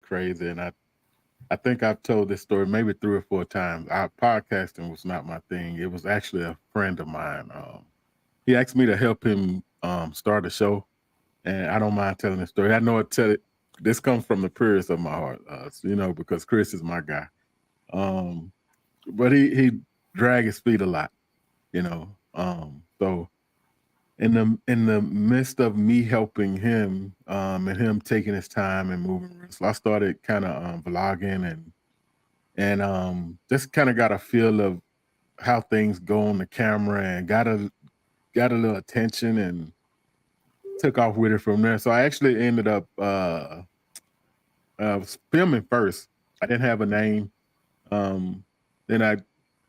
crazy, and I think I've told this story maybe 3 or 4 times. Podcasting was not my thing. It was actually a friend of mine. He asked me to help him start a show, and I don't mind telling the story. I know this comes from the purest of my heart, because Chris is my guy. Um, but he drag his feet a lot, you know. So in the midst of me helping him, and him taking his time and moving, so I started kind of vlogging and just kind of got a feel of how things go on the camera and got a little attention and took off with it from there. So I actually ended up filming first. I didn't have a name. Then I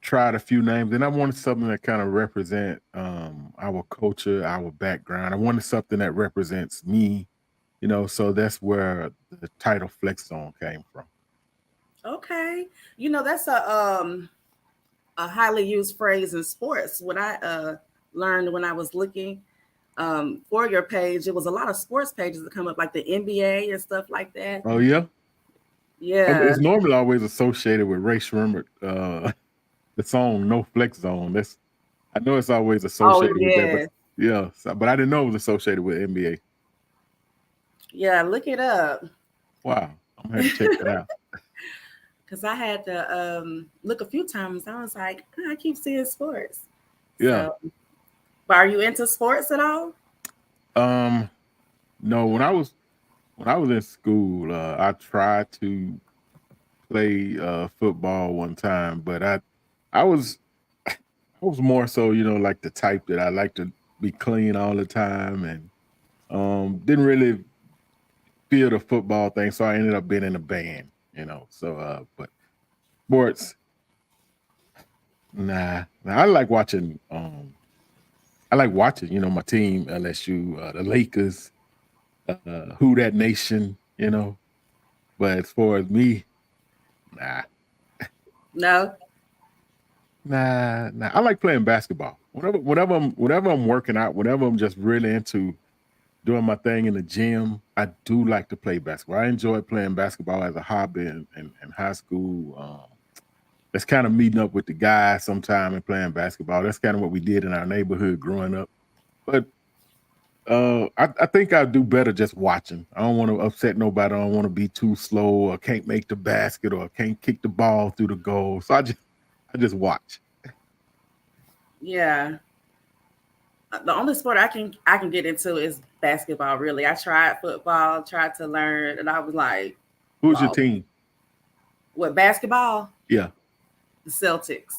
tried a few names, and I wanted something that kind of represent our culture, our background. I wanted something that represents me, so that's where the title Flex Zone came from. Okay. That's a highly used phrase in sports. What I learned when I was looking for your page, it was a lot of sports pages that come up, like the NBA and stuff like that. Oh yeah. Yeah. It's normally always associated with Ray Shrimmer, the song "No Flex Zone." I know it's always Oh associated with that, but yeah. yeah, but I didn't know it was associated with NBA. Yeah. Look it up. Wow, I'm gonna have to check that out. Because I had to look a few times. I was like, I keep seeing sports. Yeah. So, but are you into sports at all? Um. No, when I was in school, I tried to play football one time, but I was I was more so, like the type that I like to be clean all the time, and didn't really feel the football thing, so I ended up being in a band. So but sports, nah. I like watching, my team, LSU, the Lakers, who that nation. But as far as me, nah. No. Nah. I like playing basketball. Whenever I'm working out, whenever I'm just really into doing my thing in the gym, I do like to play basketball. I enjoyed playing basketball as a hobby in high school. That's kind of meeting up with the guys sometime and playing basketball. That's kind of what we did in our neighborhood growing up. But I think I do better just watching. I don't want to upset nobody. I don't want to be too slow or can't make the basket or can't kick the ball through the goal. So I just watch. Yeah. The only sport I can get into is basketball. Really, I tried football, tried to learn, and I was like, Who's your "Whoa, team? what basketball? Yeah. The Celtics."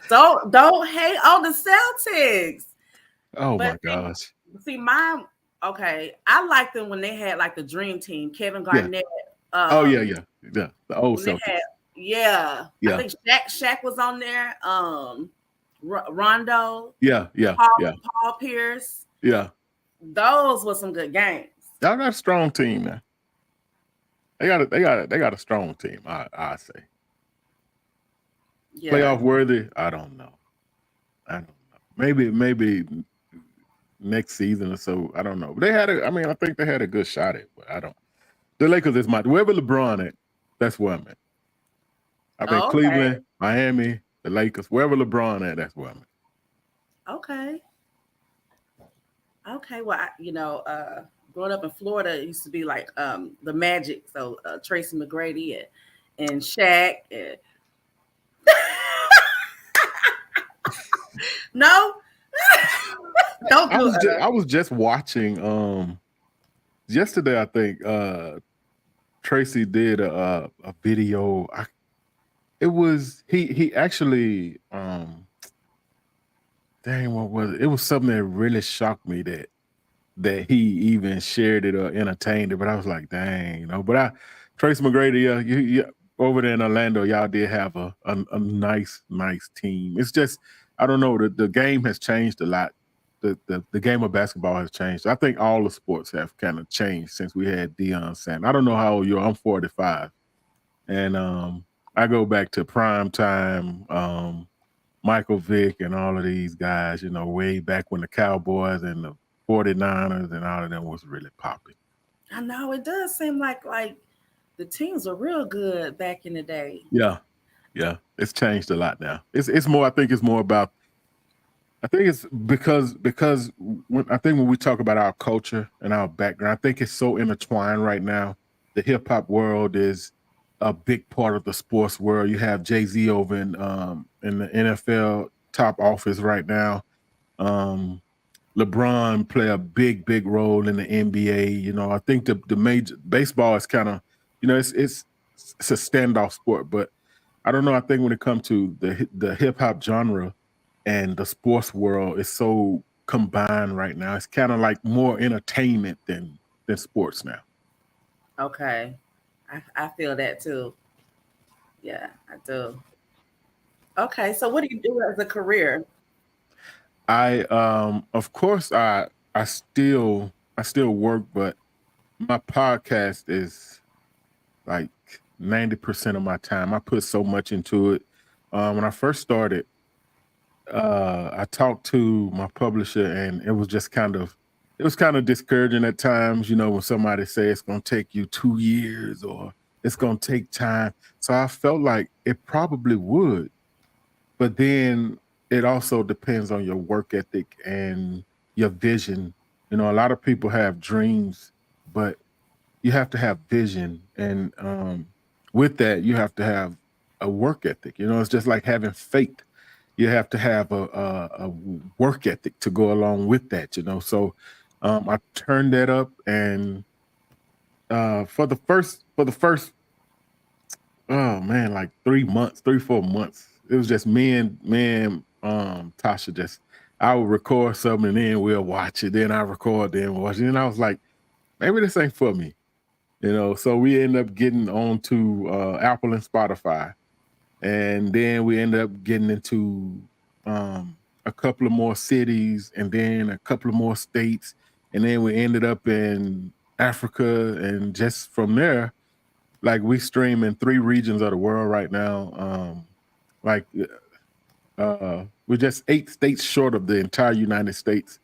Don't hate on the Celtics. Oh But my gosh. see, mine. Okay, I liked them when they had like the dream team, Kevin Yeah. Garnett. Oh yeah, Um, yeah, yeah. The old when they had, Celtics. yeah, I Yeah. think Shaq was on there. Rondo, Yeah. Yeah. Paul Yeah. Paul Pierce. Yeah. Those were some good games. Y'all got a strong team now. They got a strong team. I say Yeah. playoff worthy. I don't know. I don't know. Maybe next season or so. I don't know. They had a. I mean, I think they had a good shot at. But I don't. The Lakers is my wherever LeBron at. That's where I'm at. I've been Oh, okay. Cleveland, Miami, the Lakers. Wherever LeBron at, that's where I'm at. Okay. Okay. Well, growing up in Florida, it used to be like the Magic. So Tracy McGrady and Shaq. And... no, don't I do was it. just I was just watching yesterday. I think Tracy did a video. It was he actually dang, what was it? It was something that really shocked me that he even shared it or entertained it. But I was like, dang. But Tracy McGrady, you over there in Orlando, y'all did have a nice team. It's just I don't know, the game has changed a lot. The game of basketball has changed. I think all the sports have kind of changed since we had Deion Sanders. I don't know how old you are. I'm 45, and I go back to prime time. Michael Vick and all of these guys, way back when the Cowboys and the 49ers and all of them was really popping. I know it does seem like the teams were real good back in the day. Yeah, yeah, it's changed a lot now. It's more. I think it's more about. I think it's because when we talk about our culture and our background, I think it's so intertwined right now. The hip hop world is a big part of the sports world. You have Jay-Z over in the NFL top office right now. Um, LeBron play a big role in the NBA. You know, I think the major baseball is kind of, you know, it's a standoff sport, but I don't know. I think when it comes to the hip hop genre and the sports world, it's so combined right now. It's kind of like more entertainment than sports now. Okay. I feel that too. Yeah, I do. Okay, so what do you do as a career? Of course I still work, but my podcast is like 90% of my time. I put so much into it. When I first started, I talked to my publisher and it was kind of discouraging at times, you know, when somebody say it's gonna take you 2 years or it's gonna take time. So I felt like it probably would, but then it also depends on your work ethic and your vision. You know, a lot of people have dreams, but you have to have vision, and with that you have to have a work ethic. You know, it's just like having faith. You have to have a work ethic to go along with that. You know, so I turned that up, and for the first oh man, like 3 months, 3 4 months, it was just me and Tasha. Just I would record something and then we'll watch it. Then I record, then watch it. And I was like, maybe this ain't for me. You know, so we end up getting onto Apple and Spotify, and then we end up getting into a couple of more cities, and then a couple of more states, and then we ended up in Africa, and just from there, like we stream in 3 regions of the world right now. Like we're just 8 states short of the entire United States.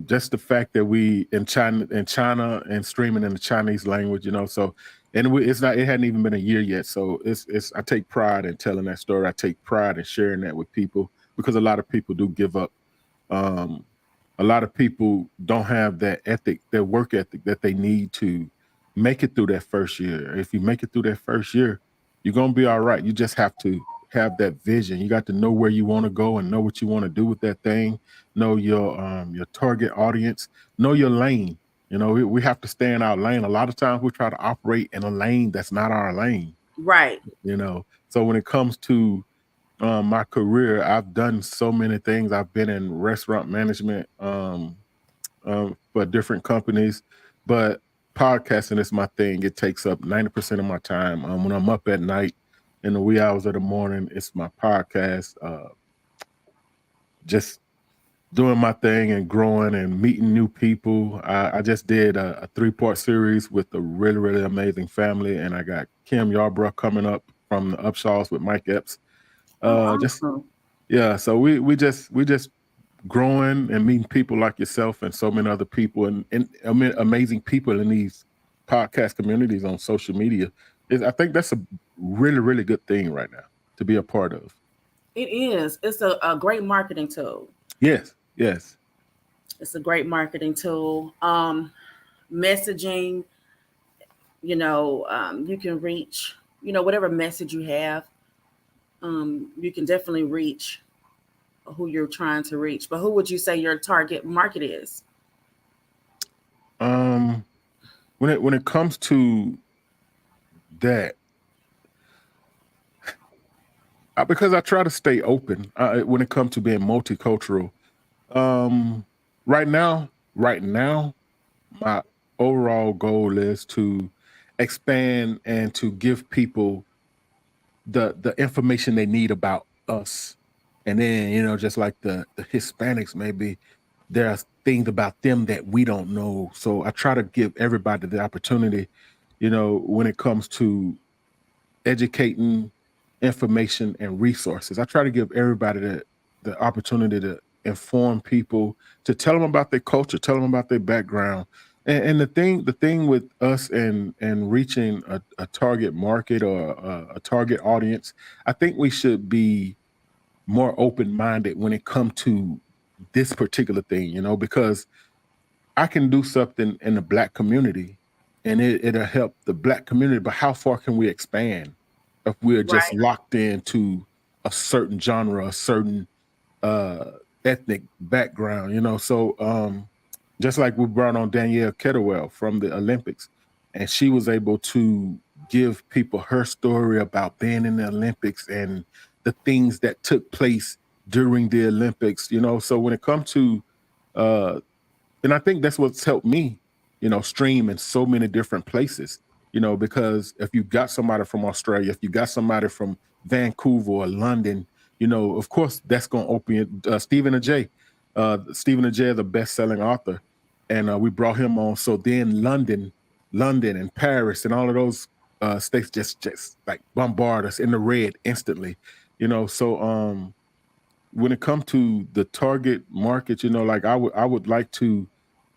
Just the fact that we in China and streaming in the Chinese language, you know. So, and it's not. It hadn't even been a year yet. So it's. I take pride in telling that story. I take pride in sharing that with people because a lot of people do give up. Um, a lot of people don't have that ethic, that work ethic that they need to make it through that first year. If you make it through that first year, you're gonna be all right. You just have to have that vision. You got to know where you want to go and know what you want to do with that thing. Know your target audience. Know your lane. You know, we have to stay in our lane. A lot of times we try to operate in a lane that's not our lane. Right. You know, so when it comes to my career, I've done so many things. I've been in restaurant management for different companies, but podcasting is my thing. It takes up 90% of my time. When I'm up at night in the wee hours of the morning, it's my podcast. Just doing my thing and growing and meeting new people. I just did a 3-part series with a really amazing family, and I got Kim Yarbrough coming up from the Upshaws with Mike Epps. Oh, Just awesome. yeah, so we just growing and meeting people like yourself and so many other people, and amazing people in these podcast communities on social media. I think that's a really good thing right now to be a part of. It is. It's a great marketing tool. Yes. It's a great marketing tool. Messaging, you can reach, whatever message you have, you can definitely reach who you're trying to reach. But who would you say your target market is? Um, when it comes to that, because I try to stay open when it comes to being multicultural. Um, right now, my overall goal is to expand and to give people the information they need about us. And then, you know, just like the Hispanics, maybe there are things about them that we don't know. So I try to give everybody the opportunity, you know, when it comes to educating, information and resources. I try to give everybody the opportunity inform people, to tell them about their culture, tell them about their background. And the thing with us and reaching a target market or a target audience, I think we should be more open minded when it comes to this particular thing, because I can do something in the black community and it'll help the black community, but how far can we expand if we're just Right. locked into a certain genre, a certain uh ethnic background, So just like we brought on Danielle Kettlewell from the Olympics, and she was able to give people her story about being in the Olympics and the things that took place during the Olympics, So when it comes to uh and I think that's what's helped me, stream in so many different places, because if you got somebody from Australia, if you got somebody from Vancouver or London, of course that's going to open it. Stephen Ajay, Stephen Ajay, the best-selling author, and we brought him on. So then London and Paris and all of those states just like bombard us in the red instantly, So when it comes to the target market, like I would like to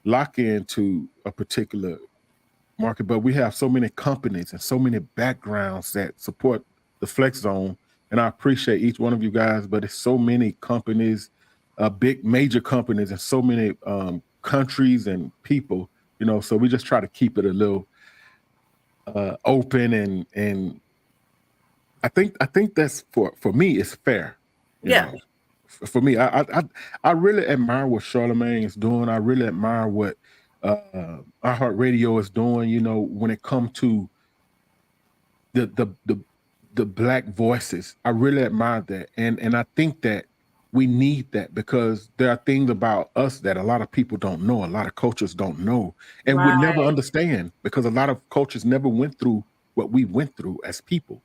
lock into a particular market, but we have so many companies and so many backgrounds that support the Flex Zone. And I appreciate each one of you guys, but it's so many companies, big major companies, and so many countries and people, so we just try to keep it a little open and I think that's for me it's fair, you Yeah. know. For me, I really admire what Charlemagne is doing. I really admire what iHeartRadio is doing. When it comes to the the the the black voices, I really admire that, and I think that we need that because there are things about us that a lot of people don't know, a lot of cultures don't know, and would never Right. understand because a lot of cultures never went through what we went through as people.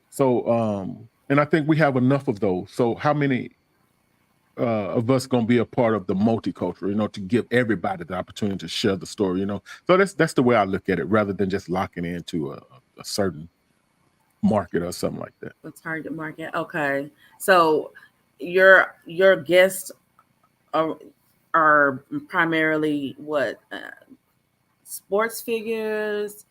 So and I think we have enough of those. So how many of us going to be a part of the multicultural, to give everybody the opportunity to share the story. So that's the way I look at it, rather than just locking into a certain market or something like that. The target market. Okay. So your guests are, are primarily what, sports figures,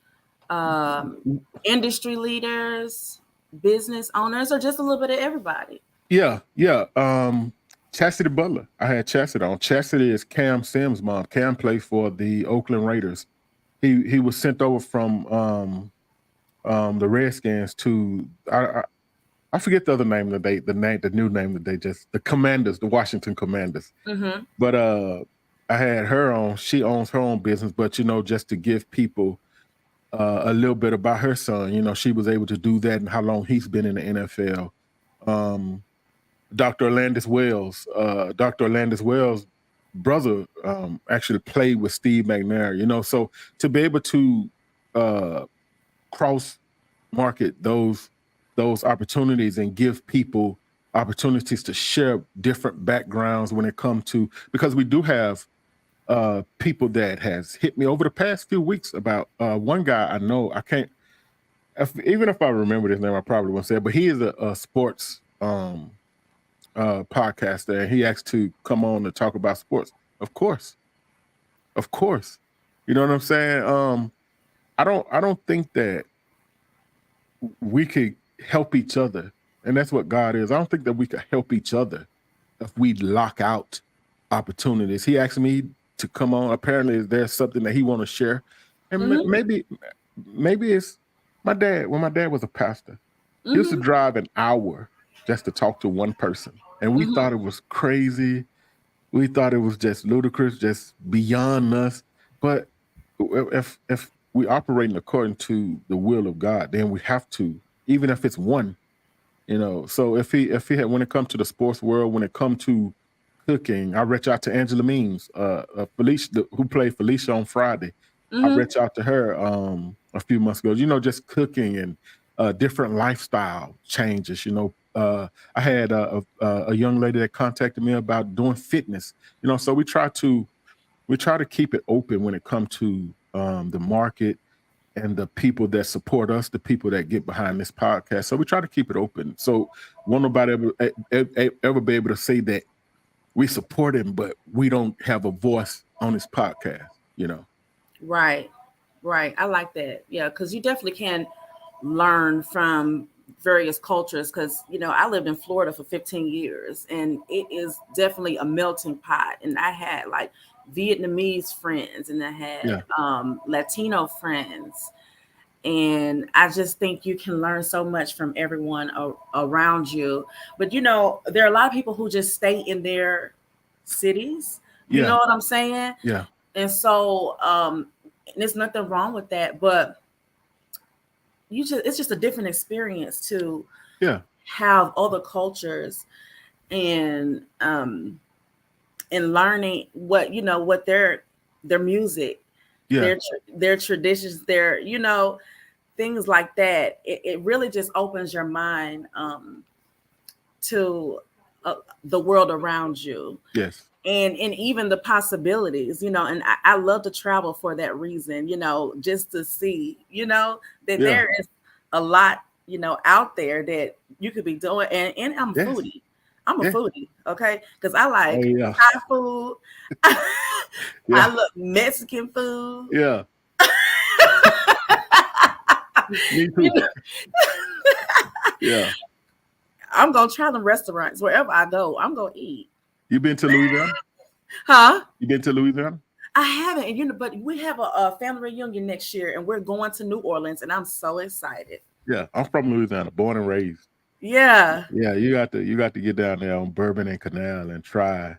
um, industry leaders, business owners, or just a little bit of everybody? Yeah. Chastity Butler. I had Chastity on. Chastity is Cam Sims' mom. Cam played for the Oakland Raiders. He was sent over from the Redskins to I forget the other name that the new name that they just the Commanders, the Washington Commanders. Mm-hmm. But I had her on. She owns her own business, but just to give people a little bit about her son. She was able to do that and how long he's been in the NFL. Um, Dr. Orlandis Wells' brother actually played with Steve McNair. So to be able to uh, cross market those opportunities and give people opportunities to share different backgrounds when it comes to, because we do have people that has hit me over the past few weeks about one guy I know. I can't, even if I remember his name, I probably won't say it, but he is a sports podcaster, and he asked to come on to talk about sports. Of course, of course. You know what I'm saying? I don't think that we could help each other, and that's what God is. I don't think that we could help each other if we lock out opportunities. He asked me to come on. Apparently, there's something that he want to share, and Mm-hmm. maybe it's my dad. When my dad was a pastor, he used to Mm-hmm. drive an hour just to talk to one person, and we Mm-hmm. thought it was crazy. We thought it was just ludicrous, just beyond us. But if we operating according to the will of God, then we have to, even if it's one. So if he had, when it comes to the sports world, when it comes to cooking, I reach out to Angela Means, Felicia, who played Felicia on Friday. I Mm-hmm. reached out to her a few months ago. Just cooking and different lifestyle changes. I had a young lady that contacted me about doing fitness. So we try to keep it open when it comes to the market and the people that support us, the people that get behind this podcast. So we try to keep it open. So won't nobody ever be able to say that we support him, but we don't have a voice on his podcast, you know. Right. Right. I like that. Yeah, because you definitely can learn from various cultures. Because I lived in Florida for 15 years, and it is definitely a melting pot. And I had like Vietnamese friends, and I had Yeah, Latino friends, and I just think you can learn so much from everyone around you. But there are a lot of people who just stay in their cities. You know yeah, what I'm saying? yeah, And so and there's nothing wrong with that, but it's just a different experience to yeah, have other cultures and learning what their music, yeah, their traditions, their things like that. It really just opens your mind to the world around you, yes, and even the possibilities, and I love to travel for that reason, just to see, that yeah, there is a lot, out there that you could be doing. And I'm a yes, foodie. I'm a yeah, foodie, okay? Because I oh like yeah, Thai food. I yeah, love Mexican food. yeah. Me You too. know, Yeah. I'm gonna try the restaurants wherever I go. I'm gonna eat. You been to Louisiana? Huh? You been to Louisiana? I haven't, and but we have a family reunion next year, and we're going to New Orleans, and I'm so excited. Yeah, I'm from Louisiana, born and raised. Yeah. Yeah, you got to get down there on Bourbon and Canal and try.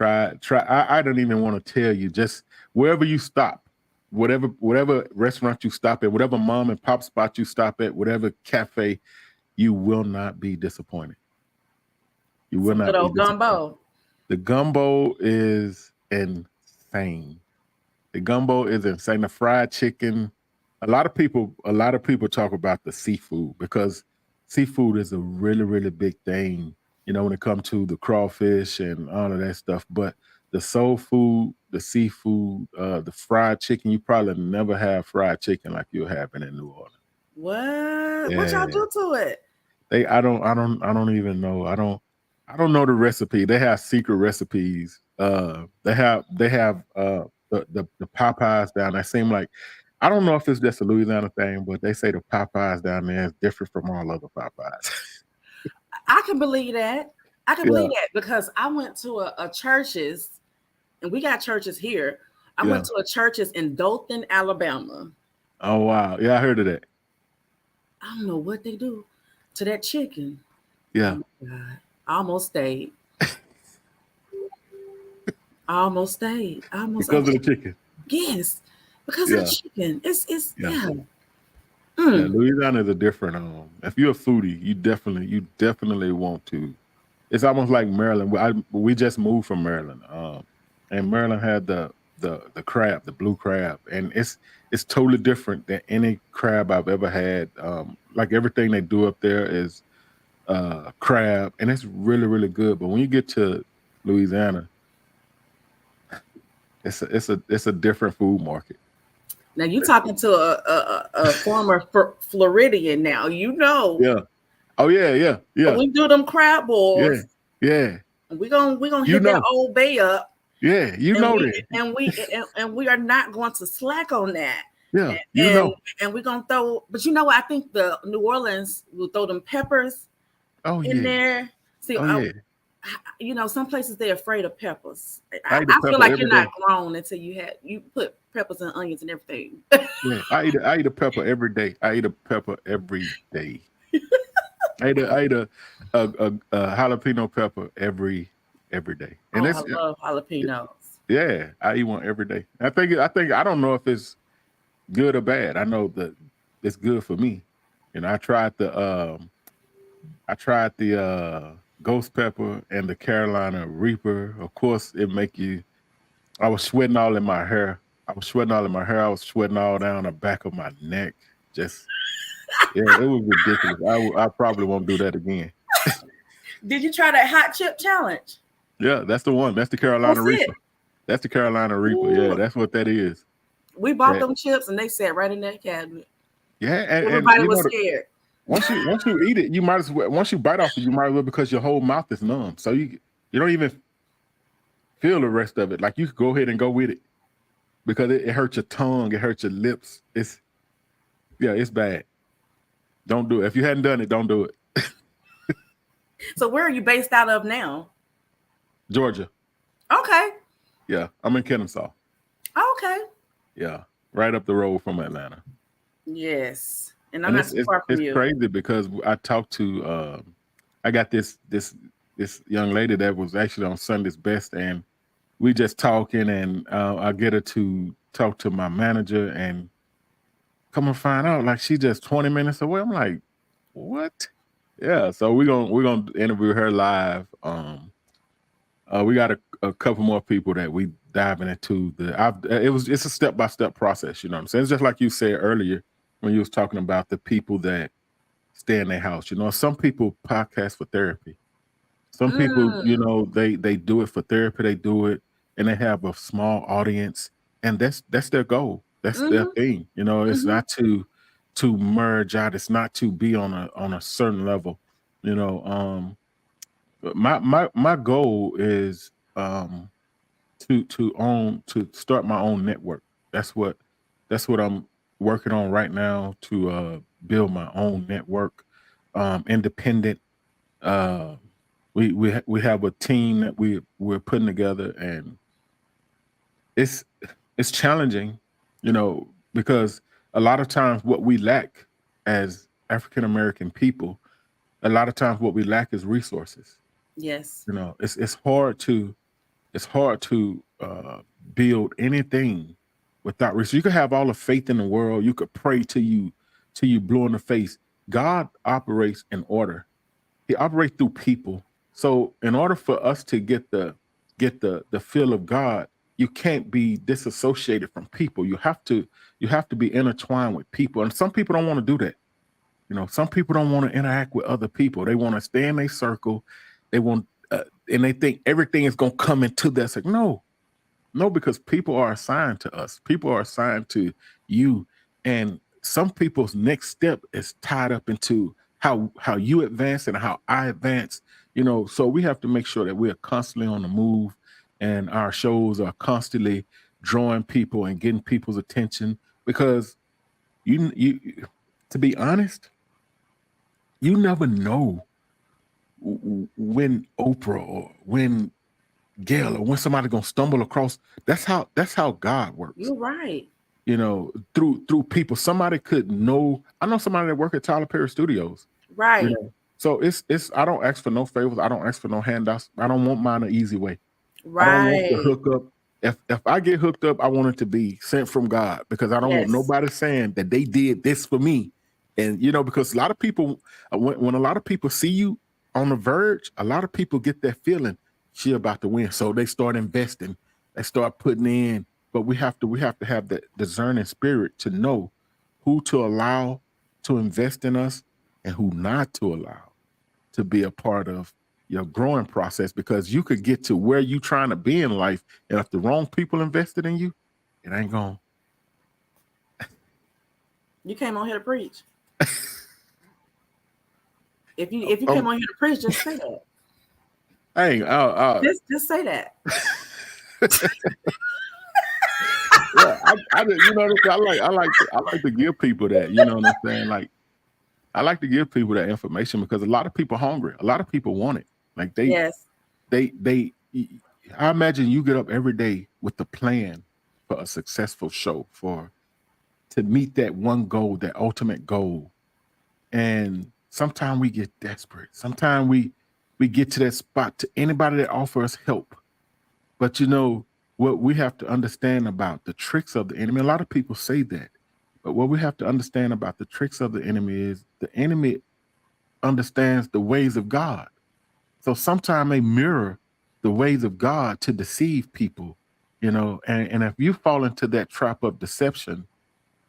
I don't even want to tell you. Just wherever you stop, whatever restaurant you stop at, whatever mom and pop spot you stop at, whatever cafe, you will not be disappointed. You will Some good not be old disappointed. gumbo. The gumbo is insane. The gumbo is insane. The fried chicken. A lot of people talk about the seafood because seafood is a really, really big thing, when it comes to the crawfish and all of that stuff. But the soul food, the seafood, the fried chicken, you probably never have fried chicken like you're having in New Orleans. What y'all Yeah. do to it? I don't even know. I don't know the recipe. They have secret recipes. They have the Popeyes down there. Seem like I don't know if it's just a Louisiana thing, but they say the Popeyes down there is different from all other Popeyes. I can believe that. I can Yeah, believe that because I went to a churches, and we got churches here. I yeah. went to a churches in Dothan, Alabama. Oh wow. Yeah, I heard of that. I don't know what they do to that chicken. Yeah. Oh my God. I almost stayed. I almost stayed. Because of the chicken. Yes, because of the Yeah, chicken. It's yeah. yeah. Yeah, Mm. Louisiana is a different if you're a foodie, you definitely want to. It's almost like Maryland. We just moved from Maryland. And Maryland had the crab, the blue crab, and it's totally different than any crab I've ever had. Like everything they do up there is crab, and it's really, really good. But when you get to Louisiana, it's a different food market. Now you talking to a former Floridian. Now Yeah. Oh yeah, yeah, yeah, we do them crab yeah, balls. yeah. And we gonna You hit that know, Old Bay up, yeah, you and know we that. and we are not going to slack on that. Yeah, you And know. we're gonna throw. But you know what? I think the New Orleans will throw them peppers Oh in yeah. there. See, Oh yeah. some places they're afraid of peppers. I eat a I feel pepper like every you're not day. grown until you put peppers and onions and everything. Yeah, I eat a pepper every day. I eat a pepper every day. I eat a jalapeno pepper every day, and Oh, I it's love jalapenos. yeah. I eat one every day. I don't know if it's good or bad. I know that it's good for me. And I tried the ghost pepper and the Carolina Reaper. Of course, it make you. I was sweating all in my hair. I was sweating all in my hair. I was sweating all down the back of my neck. Just yeah, it was ridiculous. I probably won't do that again. Did you try that hot chip challenge? Yeah, that's the one. That's the Carolina That's it. Reaper. That's the Carolina Reaper. Yeah, Ooh, that's what that is. we bought That them chips and they sat right in that cabinet. yeah, and Everybody was scared. once you eat it, you might as well once you bite off it, you might as well because your whole mouth is numb. So you don't even feel the rest of it. Like you could go ahead and go with it because it hurts your tongue, it hurts your lips. It's bad. Don't do it. If you hadn't done it, don't do it. So where are you based out of now? Georgia. Okay. Yeah, I'm in Kennesaw. Okay. Yeah, right up the road from Atlanta. Yes. And I'm And not too far from it's you. crazy because I talked to I got this young lady that was actually on Sunday's Best, and we just talking, and I get her to talk to my manager, and come and find out like she just 20 minutes away. I'm like, what? Yeah, so we're gonna interview her live. We got a couple more people that we diving into it's a step-by-step process, you know what I'm saying? It's just like you said earlier when you was talking about the people that stay in their house. You know, some people podcast for therapy. Some people, you know, they do it for therapy, they do it and they have a small audience, and that's their goal. That's their thing. You know, it's not to merge out, it's not to be on a certain level, you know. But my goal is to start my own network. That's what I'm working on right now, to build my own network, independent. Uh, we have a team that we're putting together, and it's it's challenging, you know, because a lot of times what we lack as African American people, a lot of times what we lack is resources. Yes. You know, it's hard to build anything without research. You could have all the faith in the world. You could pray till you blue in the face. God operates in order. He operates through people. So in order for us to get the feel of God, you can't be disassociated from people. You have to be intertwined with people. And some people don't want to do that. You know, some people don't want to interact with other people. They want to stay in their circle. They want, and they think everything is going to come into their circle. No, because people are assigned to us. People are assigned to you, and some people's next step is tied up into how you advance and how I advance. You know, so we have to make sure that we are constantly on the move, and our shows are constantly drawing people and getting people's attention. Because you to be honest, you never know when Oprah or when Gail or when somebody gonna stumble across. That's how God works. You're right. You know, through people. Somebody could know. I know somebody that work at Tyler Perry Studios. You Right. know, so it's. I don't ask for no favors. I don't ask for no handouts. I don't want mine an easy way. I don't want the Right. hookup. If I get hooked up, I want it to be sent from God, because I don't want Yes. nobody saying that they did this for me. And you know, because a lot of people, when a lot of people see you on the verge, a lot of people get that feeling she about to win, so they start investing, they start putting in. But we have to have that discerning spirit to know who to allow to invest in us and who not to allow to be a part of your growing process, because you could get to where you trying to be in life, and if the wrong people invested in you, it ain't going. You came on here to preach. If you came Um, on here to preach, just say that. hey, Just say that. yeah, you know, I like to give people that. You know what I'm saying? Like, I like to give people that information because a lot of people hungry. A lot of people want it. Like Yes. they. I imagine you get up every day with the plan for a successful show, for to meet that one goal, that ultimate goal. And sometimes we get desperate. Sometimes we get to that spot to anybody that offers help. But you know what we have to understand about the tricks of the enemy. A lot of people say that, but what we have to understand about the tricks of the enemy is the enemy understands the ways of God. So sometimes they mirror the ways of God to deceive people, you know. And if you fall into that trap of deception,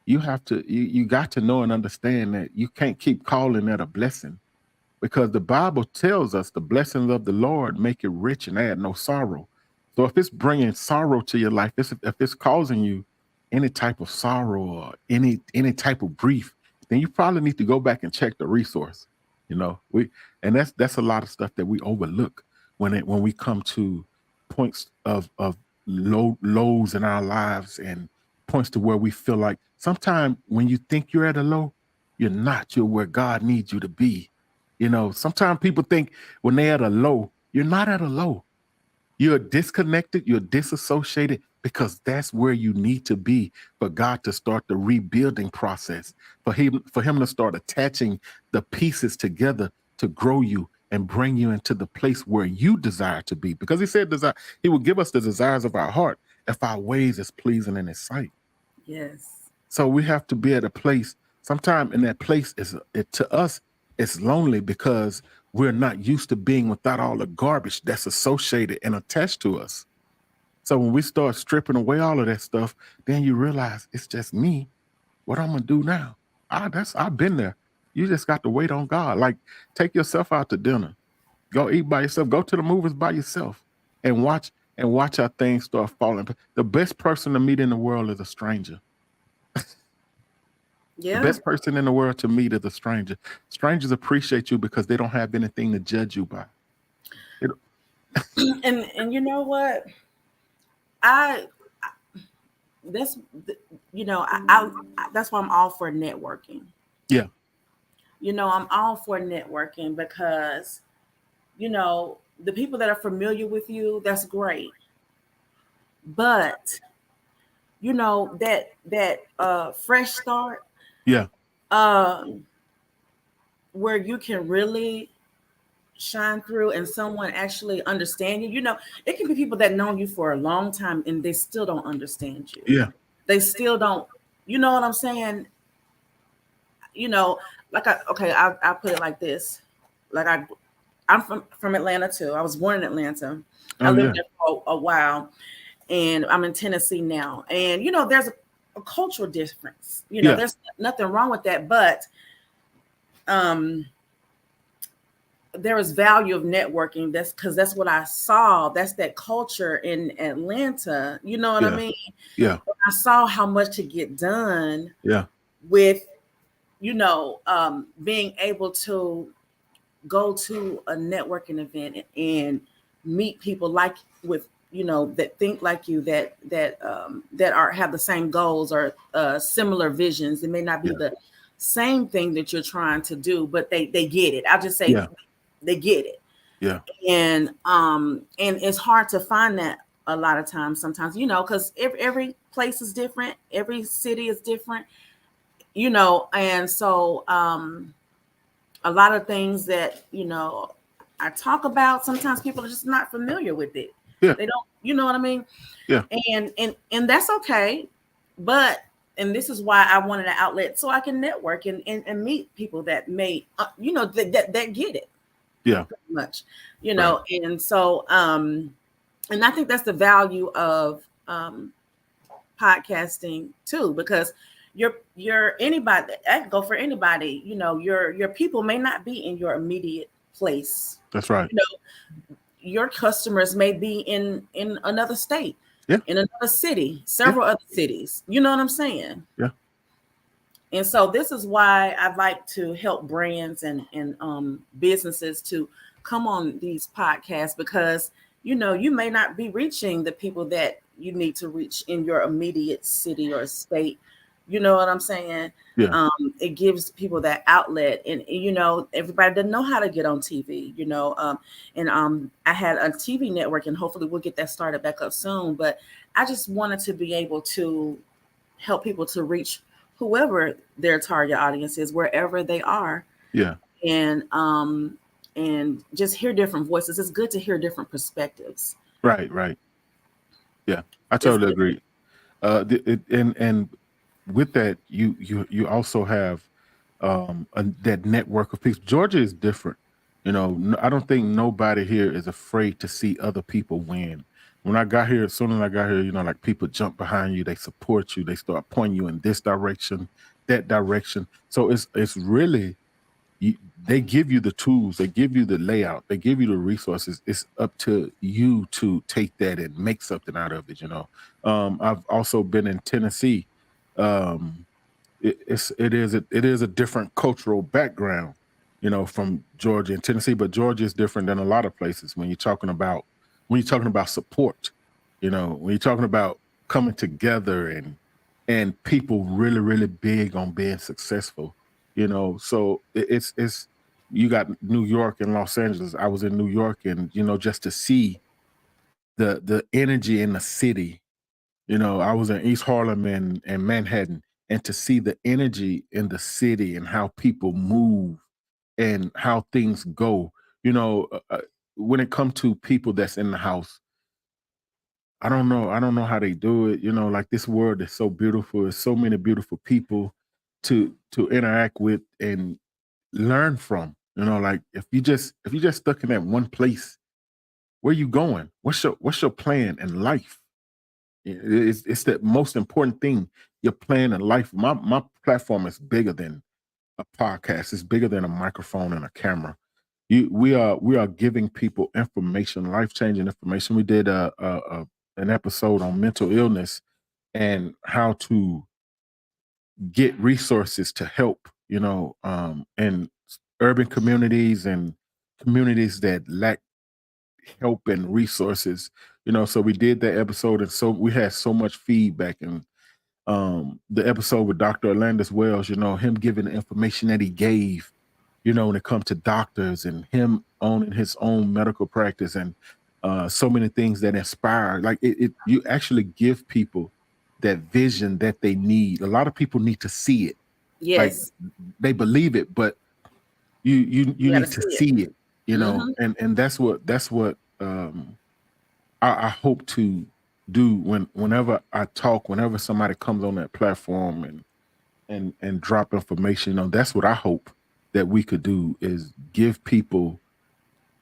you got to know and understand that you can't keep calling that a blessing, because the Bible tells us the blessings of the Lord make it rich and add no sorrow. So if it's bringing sorrow to your life, if it's causing you any type of sorrow or any type of grief, then you probably need to go back and check the resource. You know, that's a lot of stuff that we overlook when we come to points of lows in our lives, and points to where we feel like sometimes when you think you're at a low, you're not. You're where God needs you to be. Sometimes people think when they're at a low, you're not at a low. You're disconnected, you're disassociated, because that's where you need to be for God to start the rebuilding process, for him to start attaching the pieces together to grow you and bring you into the place where you desire to be. Because he said he will give us the desires of our heart if our ways is pleasing in his sight. Yes. So we have to be at a place. Sometime in that place to us, it's lonely because we're not used to being without all the garbage that's associated and attached to us. So when we start stripping away all of that stuff, then you realize it's just me. What I'm gonna do now? I've been there. You just got to wait on God. Like, take yourself out to dinner. Go eat by yourself. Go to the movies by yourself and watch how things start falling. The best person to meet in the world is a stranger. The Yeah. best person in the world to meet is a stranger. Strangers appreciate you because they don't have anything to judge you by. And you know what? I that's that's why I'm all for networking. Yeah. I'm all for networking because the people that are familiar with you, that's great. But that fresh start, Yeah. um where you can really shine through and someone actually understand you. It can be people that know you for a long time and they still don't understand you. Yeah. They still don't, you know what I'm saying? You know, I put it like this. Like I'm from Atlanta too. I was born in Atlanta. I Oh yeah. lived there for a while, and I'm in Tennessee now. And there's a cultural difference. Yeah. There's nothing wrong with that, but um there is value of networking. That's because that's what I saw. That's that culture in Atlanta. You know what I Yeah. mean? Yeah. I saw how much to get done Yeah. with, being able to go to a networking event and meet people like with, that think like you, that are have the same goals or similar visions. It may not be Yeah. the same thing that you're trying to do, but they get it. I'll just say Yeah. they get it. Yeah. And it's hard to find that a lot of times sometimes, because every place is different, every city is different, and so a lot of things that I talk about, sometimes people are just not familiar with it. Yeah. They don't, you know what I mean? Yeah. And that's okay. But and this is why I wanted an outlet so I can network and meet people that may that get it Yeah. much, Right. and so and I think that's the value of podcasting too, because you're anybody. I can go for anybody. Your people may not be in your immediate place. That's right. Your customers may be in another state, Yeah. in another city, Yeah. several other cities. You know what I'm saying? Yeah. And so this is why I like to help brands and businesses to come on these podcasts, because you may not be reaching the people that you need to reach in your immediate city or state. You know what I'm saying? Yeah. It gives people that outlet, and everybody doesn't know how to get on TV. And I had a TV network, and hopefully we'll get that started back up soon. But I just wanted to be able to help people to reach whoever their target audience is, wherever they are, Yeah. and just hear different voices. It's good to hear different perspectives. Right. Right. Yeah. I It's totally good. agree. And with that, you also have that network of people. Georgia is different. I don't think nobody here is afraid to see other people win. When I got here, as soon as I got here, like people jump behind you, they support you, they start pointing you in this direction, that direction. So it's really they give you the tools, they give you the layout, they give you the resources. It's up to you to take that and make something out of it. I've also been in Tennessee. um it is a different cultural background, from Georgia and Tennessee, but Georgia is different than a lot of places when you're talking about when you're talking about support, when you're talking about coming together and people really, really big on being successful, so it's you got New York and Los Angeles. I was in New York, and just to see the energy in the city. I was in East Harlem and Manhattan, and to see the energy in the city and how people move and how things go. When it comes to people that's in the house, I don't know. I don't know how they do it. Like this world is so beautiful. There's so many beautiful people to interact with and learn from. Like if you just stuck in that one place, where you going? What's your plan in life? It's the most important thing. Your plan in life. My platform is bigger than a podcast. It's bigger than a microphone and a camera. We are giving people information, life changing information. We did an episode on mental illness and how to get resources to help. In urban communities and communities that lack help and resources. So we did that episode, and so we had so much feedback. And the episode with Dr. Orlandis Wells, him giving the information that he gave, when it comes to doctors and him owning his own medical practice and so many things that inspire. Like you actually give people that vision that they need. A lot of people need to see it. Like Yes, they believe it, but you you got to need to see it. see it, Hmm. and that's what I hope to do whenever I talk, whenever somebody comes on that platform and drop information. That's what I hope that we could do is give people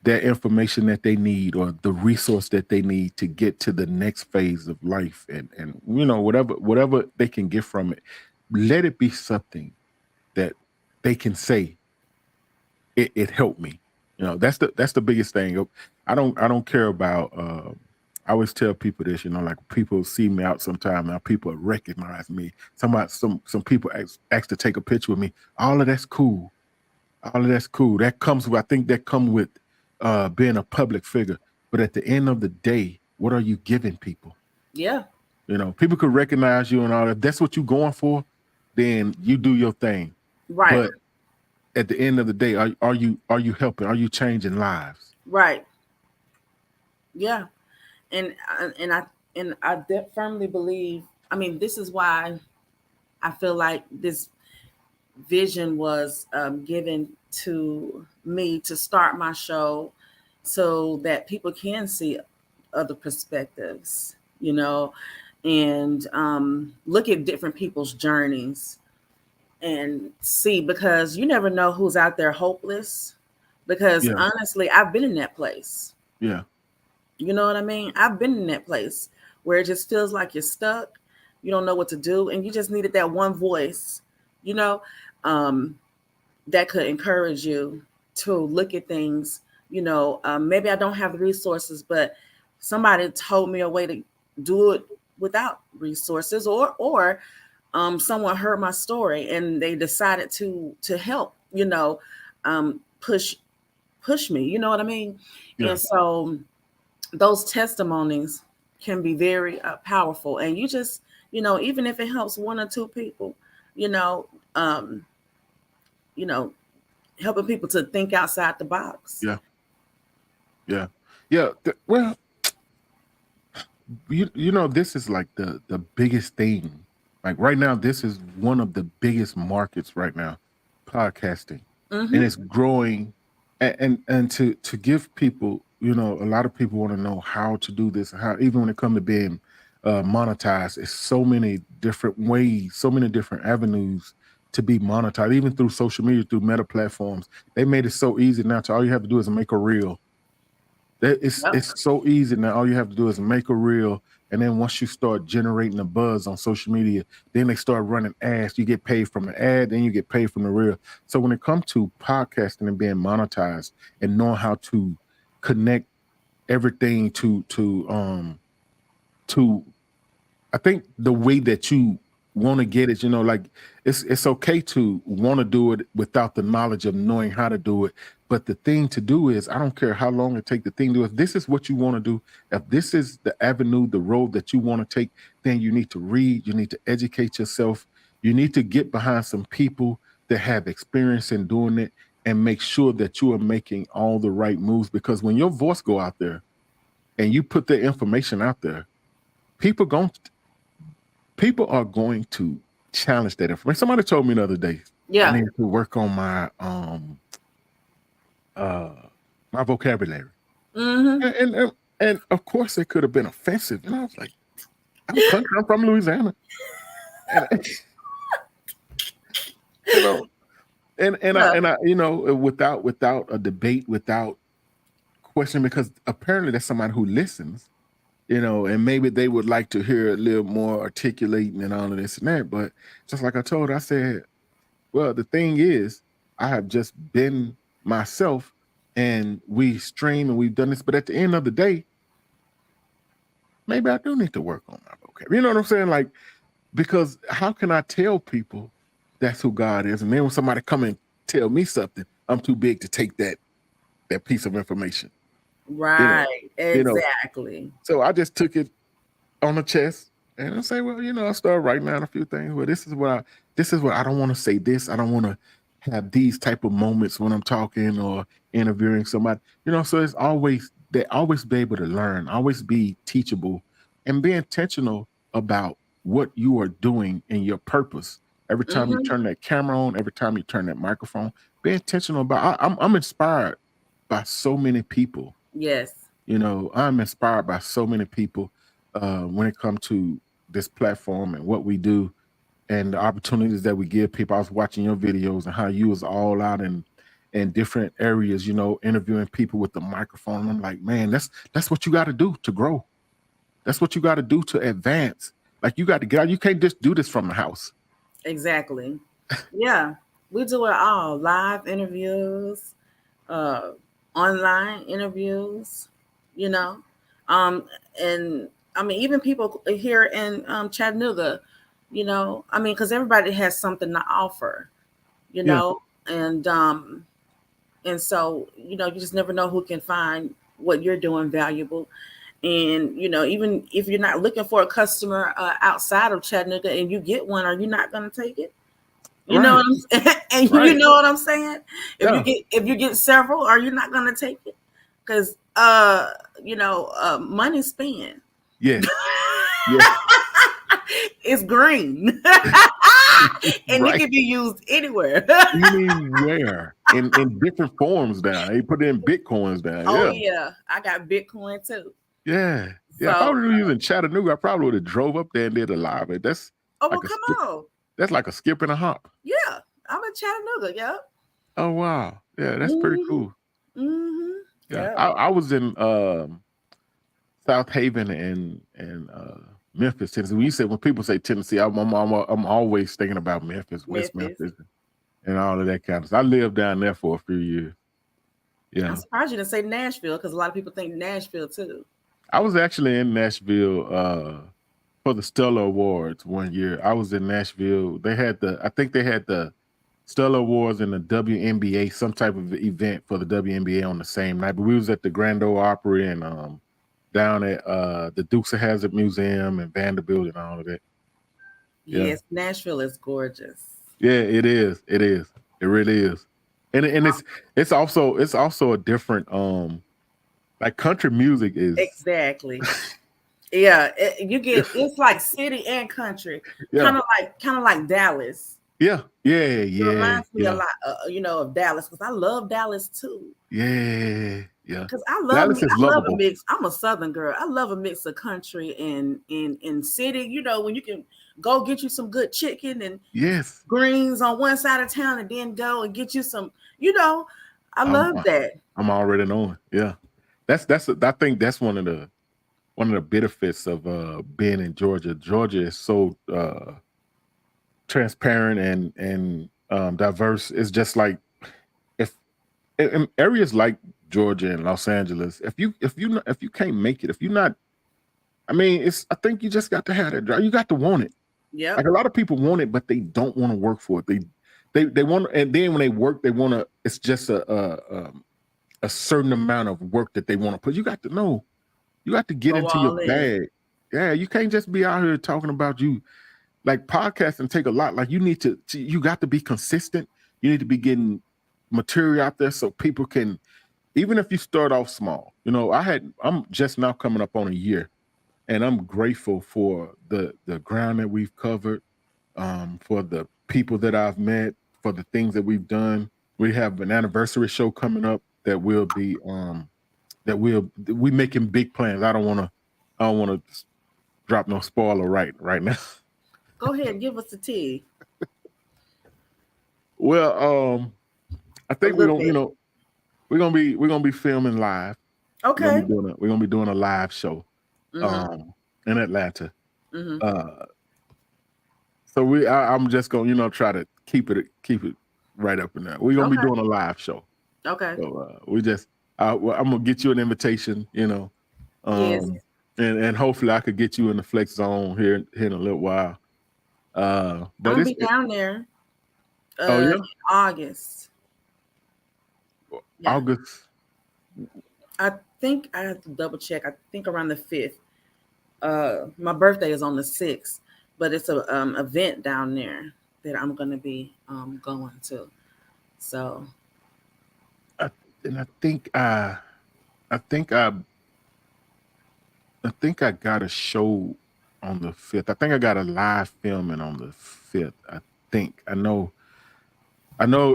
that information that they need or the resource that they need to get to the next phase of life, and whatever they can get from it, let it be something that they can say it helped me. That's the biggest thing. I don't care about. I always tell people this. Like people see me out sometime. Now people recognize me. Some people ask to take a picture with me. All of that's cool. All of that's cool. That comes with. I think that come with being a public figure. But at the end of the day, what are you giving people? Yeah, People could recognize you and all. If that's what you're going for, then you do your thing. right, But at the end of the day, are you helping? Are you changing lives? right. Yeah, and I firmly believe. I mean, this is why I feel like this vision was given to me to start my show, so that people can see other perspectives. And look at different people's journeys and see, because you never know who's out there hopeless. Because Yeah, honestly, I've been in that place. yeah, You know what I mean? I've been in that place where it just feels like you're stuck. You don't know what to do, and you just needed that one voice, you know, um, that could encourage you to look at things. Maybe I don't have the resources, but somebody told me a way to do it without resources, or someone heard my story and they decided to help. Push me. You know what I mean? yeah, And so those testimonies can be very powerful, and you just, even if it helps one or two people, you know um you know helping people to think outside the box. yeah, yeah, yeah. Well, this is like the biggest thing. Like right now, this is one of the biggest markets right now, podcasting, and Hmm. it's growing. And to give people, a lot of people want to know how to do this. How even when it comes to being monetized, it's so many different ways, so many different avenues to be monetized, even through social media, through meta platforms. They made it so easy now. To all you have to do is make a reel. Yep. It's so easy now. All you have to do is make a reel, and then once you start generating a buzz on social media, then they start running ads. You get paid from the ad, then you get paid from the reel. So when it comes to podcasting and being monetized and knowing how to connect everything to I think the way that you want to get it, like it's okay to want to do it without the knowledge of knowing how to do it. But the thing to do is, I don't care how long it take. The thing to do, if this is what you want to do, if this is the avenue, the road that you want to take, then you need to read, you need to educate yourself, you need to get behind some people that have experience in doing it, and make sure that you are making all the right moves. Because when your voice go out there and you put the information out there, people are going to challenge that information. Somebody told me the other day, I need to work on my my vocabulary. And of course it could have been offensive. And I was like, I'm country, I'm from Louisiana. And I without a debate, without question, because apparently there's somebody who listens, and maybe they would like to hear a little more articulating and all of this and that. But just like I told her, I said, well, the thing is, I have just been myself, and we stream and we've done this. But at the end of the day, maybe I do need to work on my vocabulary. You know what I'm saying? Like, because how can I tell people that's who God is? And then when somebody come and tell me something, I'm too big to take that piece of information. Right. Exactly. So I just took it on the chest and I say, well, I started writing down a few things. Well, this is what I don't want to say this. I don't want to have these type of moments when I'm talking or interviewing somebody, so it's always be able to learn, always be teachable, and be intentional about what you are doing and your purpose. Every time you turn that camera on, every time you turn that microphone, be intentional about. I'm inspired by so many people. Yes. I'm inspired by so many people when it comes to this platform and what we do and the opportunities that we give people. I was watching your videos and how you was all out in different areas, interviewing people with the microphone. And I'm like, man, that's what you got to do to grow. That's what you got to do to advance. Like, you got to get out. You can't just do this from the house. Exactly. Yeah. We do it all. Live interviews, online interviews, and I mean, even people here in Chattanooga, because everybody has something to offer, and so, you just never know who can find what you're doing valuable. And, even if you're not looking for a customer outside of Chattanooga and you get one, are you not going to take it? You know what I'm saying? And you know what I'm saying? If you get several, are you not going to take it? Because, money spent. Yeah. It's green. And it can be used anywhere. Anywhere. In different forms now. They put in Bitcoins now. Oh, yeah. I got Bitcoin too. Yeah. Yeah. If I was using Chattanooga, I probably would have drove up there and did a live. That's come on. That's like a skip and a hop. Yeah. I'm in Chattanooga. Yep. Oh, wow. Yeah, that's pretty cool. Mm-hmm. Yeah. I was in South Haven and Memphis, Tennessee. When people say Tennessee, I'm always thinking about Memphis, West Memphis, and all of that kind of stuff. I lived down there for a few years. Yeah. I'm surprised you didn't say Nashville, because a lot of people think Nashville too. I was actually in Nashville for the Stellar Awards one year. I was in Nashville. I think they had the Stellar Awards and the WNBA, some type of event for the WNBA on the same night. But we was at the Grand Ole Opry and down at the Dukes of Hazzard Museum and Vanderbilt and all of that. Yeah. Yes, Nashville is gorgeous. Yeah, it is. It is. It really is. And it's also a different like country music is exactly. Yeah, it's like city and country, kind of like Dallas. Yeah. It reminds me a lot, of Dallas, because I love Dallas too. Yeah. Because I love a mix. I'm a Southern girl. I love a mix of country and city. When you can go get you some good chicken and greens on one side of town, and then go and get you some. I love that. I'm already knowing. Yeah, I think that's one of the benefits of being in Georgia. Georgia is so transparent and diverse. It's just like if in areas like Georgia and Los Angeles, if you can't make it, if you're not, I think you just got to have that drive. You got to want it. Yep. Like a lot of people want it, but they don't want to work for it. They want, and then when they work, they want to. It's just a certain amount of work that they want to put. You got to know. You got to get Go into your all in. bag. Yeah, you can't just be out here talking about you. Like podcasting take a lot. Like you need you got to be consistent. You need to be getting material out there so people can, even if you start off small. You know, I'm just now coming up on a year, and I'm grateful for the ground that we've covered, for the people that I've met, for the things that we've done. We have an anniversary show coming up that will be we making big plans. I don't want to drop no spoiler right now. Go ahead, give us the tea. Well, I A think little bit. we're gonna be filming live. Okay. We're gonna be doing a live show Mm-hmm. in Atlanta. Mm-hmm. Uh, so I'm just gonna try to keep it right up in there. We're gonna be Okay. doing a live show. Okay. So well, I'm gonna get you an invitation. Yes. And hopefully I could get you in the flex zone here in a little while. I'm But gonna be down there oh in yeah, August. Yeah. August. I think I have to double check. I think around the 5th. My birthday is on the 6th, but it's a event down there that I'm gonna be going to. So And I think I got a show on the 5th. I think I got a live filming on the 5th. I think I know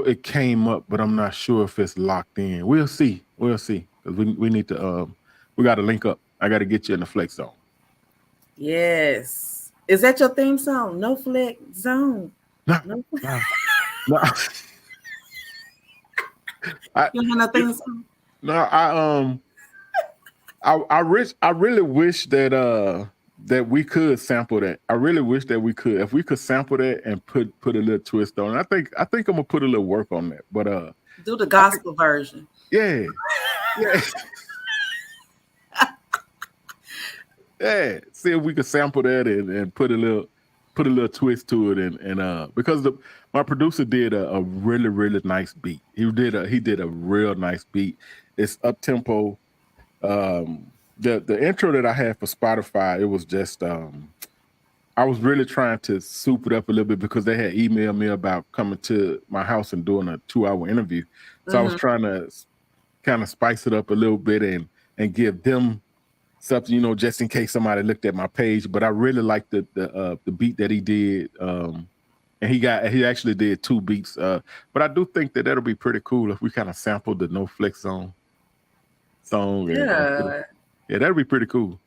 it came up, but I'm not sure if it's locked in. We'll see. We'll see. Because we need to we gotta link up. I gotta get you in the flex zone. yes. Is that your theme song? No Flex Zone. No, No. no, no. I, You don't have no theme song? no, I really wish that we could sample that. I really wish that we could. If we could sample that and put a little twist on it. I think I'm gonna put a little work on that. But Do the gospel version. yeah. Yeah. Yeah. See if we could sample that and put a little twist to it and because my producer did a really, really nice beat. He did a real nice beat. It's up tempo. The intro that I had for Spotify, it was just I was really trying to soup it up a little bit because they had emailed me about coming to my house and doing a 2-hour interview. So I was trying to kind of spice it up a little bit and give them something, just in case somebody looked at my page. But I really liked the beat that he did. And he actually did 2 beats. But I do think that that'll be pretty cool if we kind of sampled the No Flex Zone song. Yeah. Yeah, that'd be pretty cool.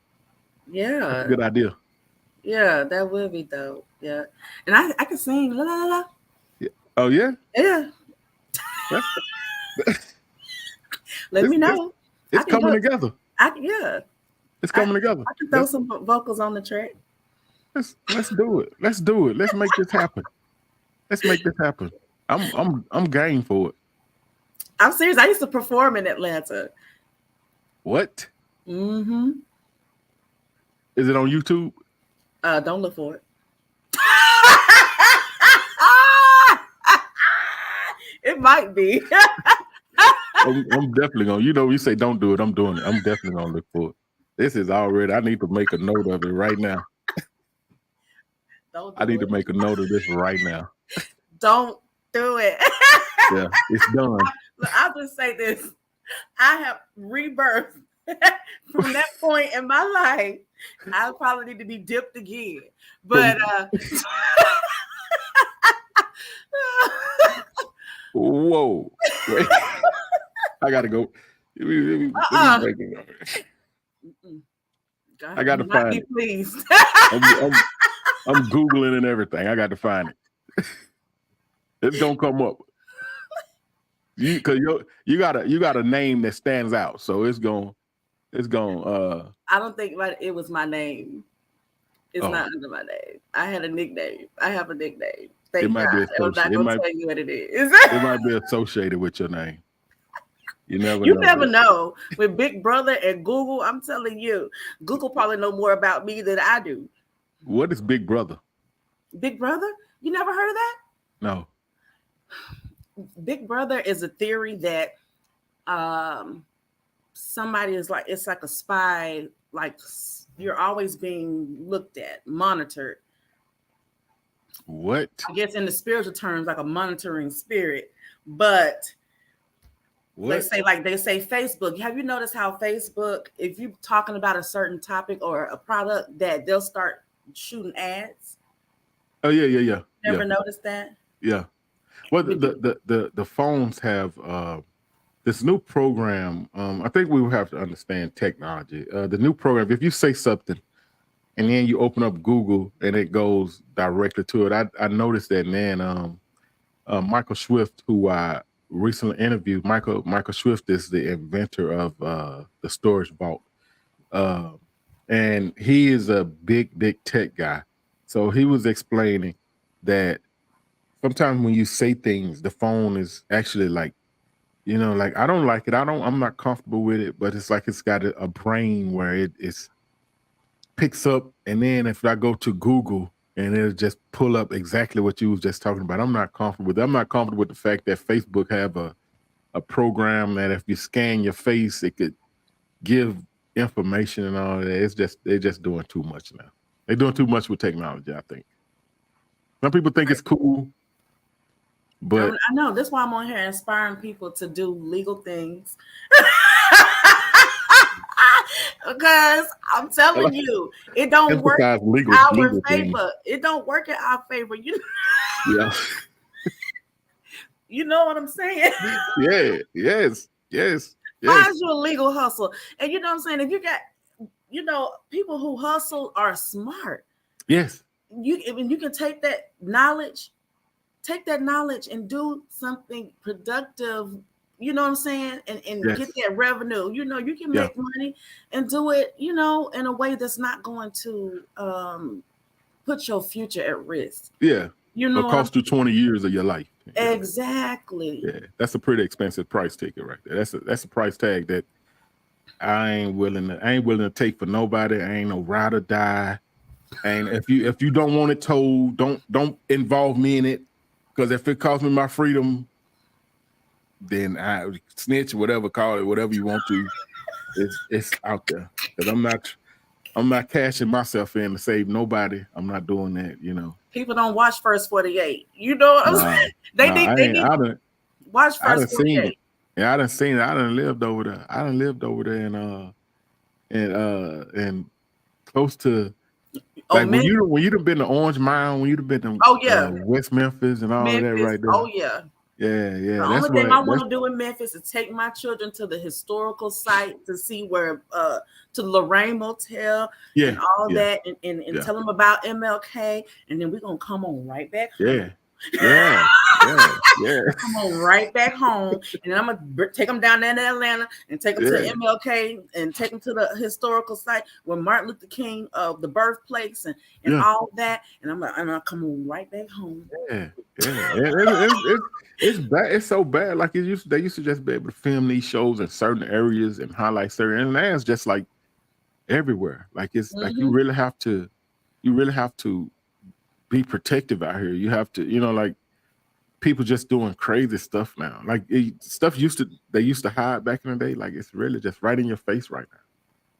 That's a Yeah. good idea. Yeah, that would be dope. Yeah. And I can sing la la la. Yeah. Oh yeah? Yeah. Let me know. It's coming together. Yeah. It's coming together. I can throw some vocals on the track. Let's do it. Let's do it. Let's make this happen. Let's make this happen. I'm game for it. I'm serious. I used to perform in Atlanta. What? Mm-hmm. Is it on YouTube? Don't look for it. It might be. I'm definitely gonna. You say don't do it. I'm doing it. I'm definitely gonna look for it. This is already. I need to make a note of it right now. Don't do I need it. to make a note of this right now. Don't do it. Yeah, it's done. Look, I'll just say this. I have rebirth from that point in my life. I probably need to be dipped again. But whoa. Wait. I gotta go. God, I gotta find it. Please. I'm Googling and everything. I got to find it. It's gonna come up. Because you got a name that stands out, so it's going. I don't think it was my name. It's not under my name. I had a nickname. I have a nickname. Thank God. I'm not gonna tell you what it is. It might be associated with your name. You never know. With Big Brother and Google, I'm telling you, Google probably know more about me than I do. What is Big Brother? Big Brother? You never heard of that? No. Big Brother is a theory that um somebody is like, it's like a spy, like you're always being looked at, monitored. What? I guess in the spiritual terms, like a monitoring spirit. But What? they say Facebook. Have you noticed how Facebook, if you're talking about a certain topic or a product, that they'll start shooting ads? Oh yeah. Never noticed that? Yeah. Well, But you, the phones have this new program. I think we will have to understand technology. The new program, if you say something and then you open up Google and it goes directly to it. I noticed that, man. Michael Swift, who I recently interviewed, Michael Swift is the inventor of the storage vault, uh, and he is a big tech guy. So he was explaining that sometimes when you say things, the phone is actually like, like I don't like it. I'm not comfortable with it, but it's like it's got a brain where it's picks up, and then if I go to Google and it'll just pull up exactly what you was just talking about. I'm not comfortable with it. I'm not comfortable with the fact that Facebook have a program that if you scan your face, it could give information and all that. They're just doing too much now. They're doing too much with technology, I think. Some people think it's cool, but I know that's why I'm on here inspiring people to do legal things. Because I'm telling you, it don't work legal our favor. things. It don't work in our favor. Yeah. You know what I'm saying? Yeah. Yes. Find you a legal hustle. And you know what I'm saying? If you got, people who hustle are smart. Yes. You can take that knowledge and do something productive, you know what I'm saying? And Yes. Get that revenue. You can make money and do it, in a way that's not going to put your future at risk. Yeah. It'll cost you 20 years of your life. Exactly. Yeah. That's a pretty expensive price ticket right there. That's a price tag that I ain't willing to take for nobody. I ain't no ride or die. And if you don't want it told, don't involve me in it. Because if it costs me my freedom, then I snitch, whatever, call it, whatever you want to. It's out there. Because I'm not cashing myself in to save nobody. I'm not doing that, People don't watch First 48. You know what I'm saying? They need watch First 48. Yeah, I done seen it. I done lived over there. And close to when you done been to Orange Mound, when you done been to West Memphis and all of that right there. Oh yeah. Yeah. The only thing I want to do in Memphis is take my children to the historical site to see where to Lorraine Motel and all that and tell them about MLK, and then we're gonna come on right back home. Yeah. Come on right back home, and then I'm gonna take them down there to Atlanta and take them to MLK and take them to the historical site where Martin Luther King the birthplace and all that, and I'm gonna come on right back home. It's bad. It's so bad. Like they used to just be able to film these shows in certain areas and highlight certain, and now it's just like everywhere. Like it's like you really have to be protective out here. You have to, like people just doing crazy stuff now. Like stuff they used to hide back in the day. Like it's really just right in your face right now,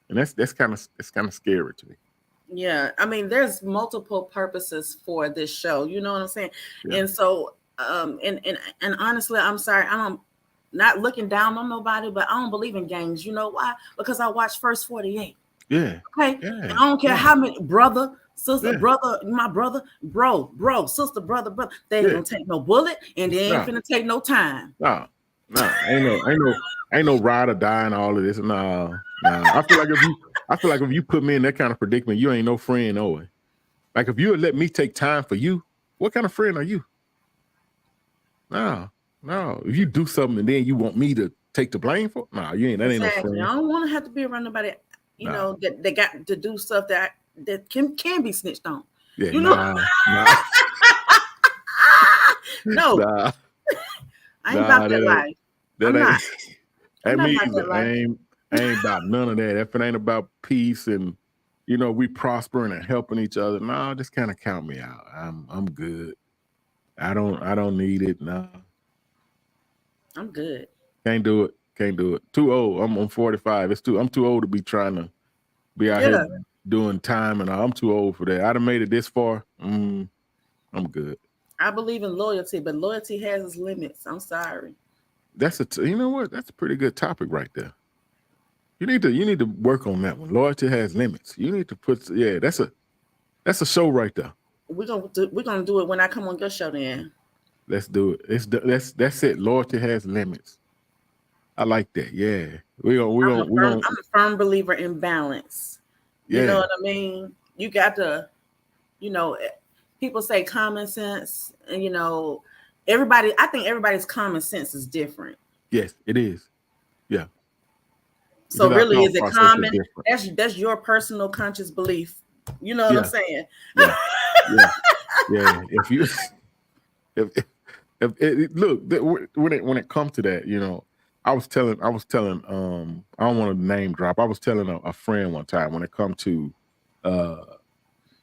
and that's kind of scary to me. Yeah, I mean, there's multiple purposes for this show. You know what I'm saying? Yeah. And so, and honestly, I'm sorry, I'm not looking down on nobody, but I don't believe in gangs. You know why? Because I watched First 48. Yeah. Okay. Yeah. And I don't care how many brother, sister, brother, my brother, bro, sister, brother. They ain't gonna take no bullet, and they ain't finna take no time. No, ain't no ride or die and all of this. No. I feel like if you put me in that kind of predicament, you ain't no friend, no way. Like if you would let me take time for you, what kind of friend are you? No. If you do something and then you want me to take the blame for, you ain't. That ain't no friend. I don't want to have to be around nobody, that they got to do stuff that can be snitched on. Yeah, no. I ain't about that life. I'm not. I ain't about none of that. If it ain't about peace and we prospering and helping each other. No, just kind of count me out. I'm good. I don't need it. No, I'm good. can't do it. Can't do it. Too old. I'm 45. I'm too old to be trying to be out here Yeah, doing time, and I'm too old for that. I'd have made it this far. I'm good. I believe in loyalty, but loyalty has its limits. I'm sorry. You know what? That's a pretty good topic right there. You need to work on that one. Loyalty has limits. You need to put that's a show right there. We're gonna do it when I come on your show. Then Let's do it. That's it. Loyalty has limits. I like that. Yeah. I'm a firm believer in balance. You know Yeah. what I mean? You got to, you know, people say common sense, and everybody. I think everybody's common sense is different. Yes, it is. Yeah. So Because our really, thought is it process is common? different. That's your personal conscious belief. You know what I'm Yeah. saying? Yeah. Yeah. Yeah. If you look when it comes to that, I was telling I don't want to name drop. I was telling a friend one time when it comes to uh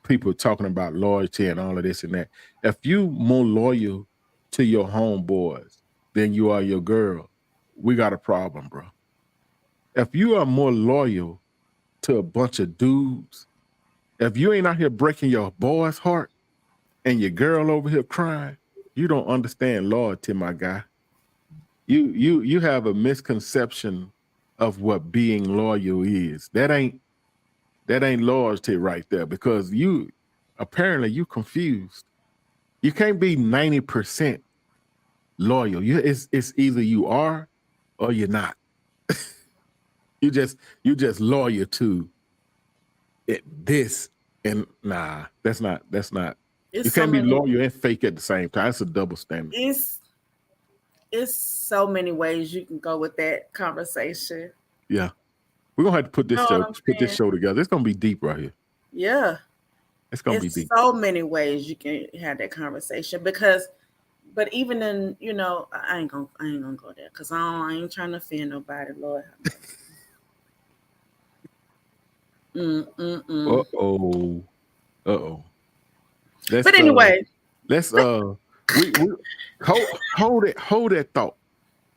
people talking about loyalty and all of this and that. If you more loyal to your homeboys than you are your girl, we got a problem, bro. If you are more loyal to a bunch of dudes, if you ain't out here breaking your boy's heart and your girl over here crying, you don't understand loyalty, my guy. You have a misconception of what being loyal is. That ain't loyalty right there, because you apparently you confused. You can't be 90% loyal. It's either you are or you're not. You just loyal to this, and nah, that's not. You It's so can't be many. loyal and fake at the same time. It's a double standard. It's it's so many ways you can go with that conversation. Yeah, we're gonna have to put You this know what show I'm put this saying? show together. It's gonna be deep right here. Yeah. It's gonna be It's deep. so many ways you can have that conversation because, but even in, I ain't gonna go there because I ain't trying to offend nobody, Lord. Uh Mm. oh. Uh oh. Let's But anyway, let's we hold that thought.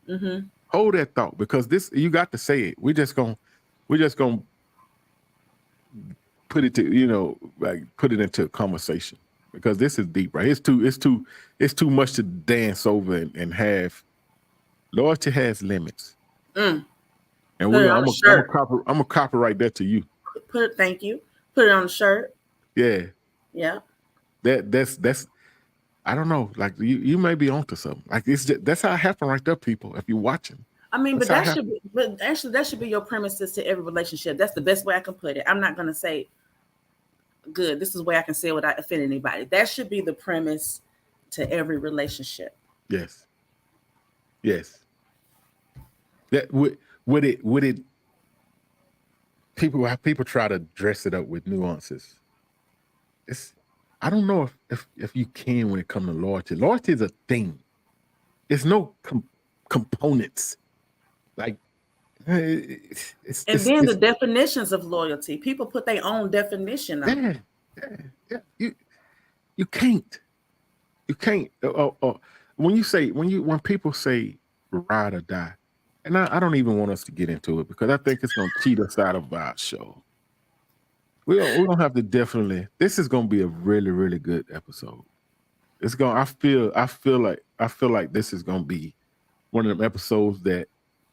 hmm Hold that thought, because this, you got to say it. We're just gonna put it to, like, put it into a conversation, because this is deep, right? It's too much to dance over and have. Loyalty has limits, mm, and put we're it gonna on I'm a gonna I'm gonna shirt. copyright that to you. Thank you. Put it on a shirt. Yeah, Yeah. that's I don't know. Like, you may be onto something. Like, that's how it happened right there, people. If you're watching, I mean, that's but how it that should happened. be, but actually, that should be your premises to every relationship. That's the best way I can put it. I'm not gonna say good. This is the way I can say it without offending anybody. That should be the premise to every relationship. Yes, yes. That would it people try to dress it up with nuances. It's I don't know if you can when it comes to loyalty. Loyalty is a thing. It's no components. Like, And then the it's definitions of loyalty. People put their own definition on it. yeah, yeah, yeah. You can't. You can't. When people say ride or die, and I don't even want us to get into it, because I think it's gonna cheat us out of our show. We don't have to definitely. This is gonna be a really, really good episode. It's going. I feel like this is gonna be one of them episodes that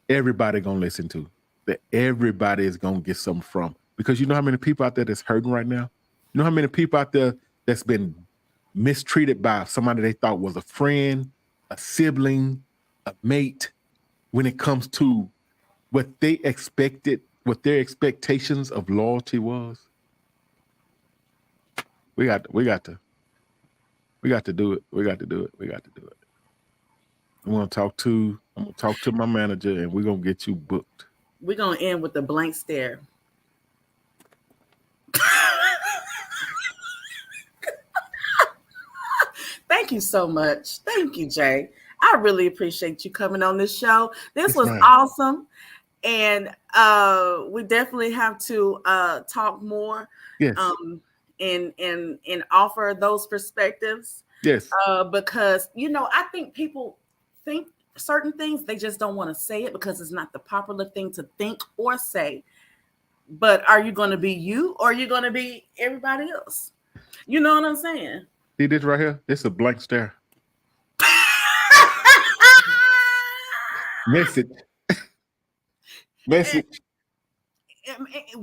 everybody gonna listen to. That everybody is gonna get something from, because you know how many people out there that's hurting right now. You know how many people out there that's been mistreated by somebody they thought was a friend, a sibling, a mate, when it comes to what they expected, what their expectations of loyalty was. We got to do it. We got to do it. We got to do it. I'm gonna talk to my manager, and we're gonna get you booked. We're gonna end with the blank stare. Thank you so much. Thank you, Jay. I really appreciate you coming on this show. This Yes, was ma'am. awesome. And we definitely have to talk more, Yes. and offer those perspectives, Yes. because I think people think certain things, they just don't want to say it because it's not the popular thing to think or say. But are you going to be you, or are you going to be everybody else? You know what I'm saying? See this right here? This is a blank stare. Message. And Message.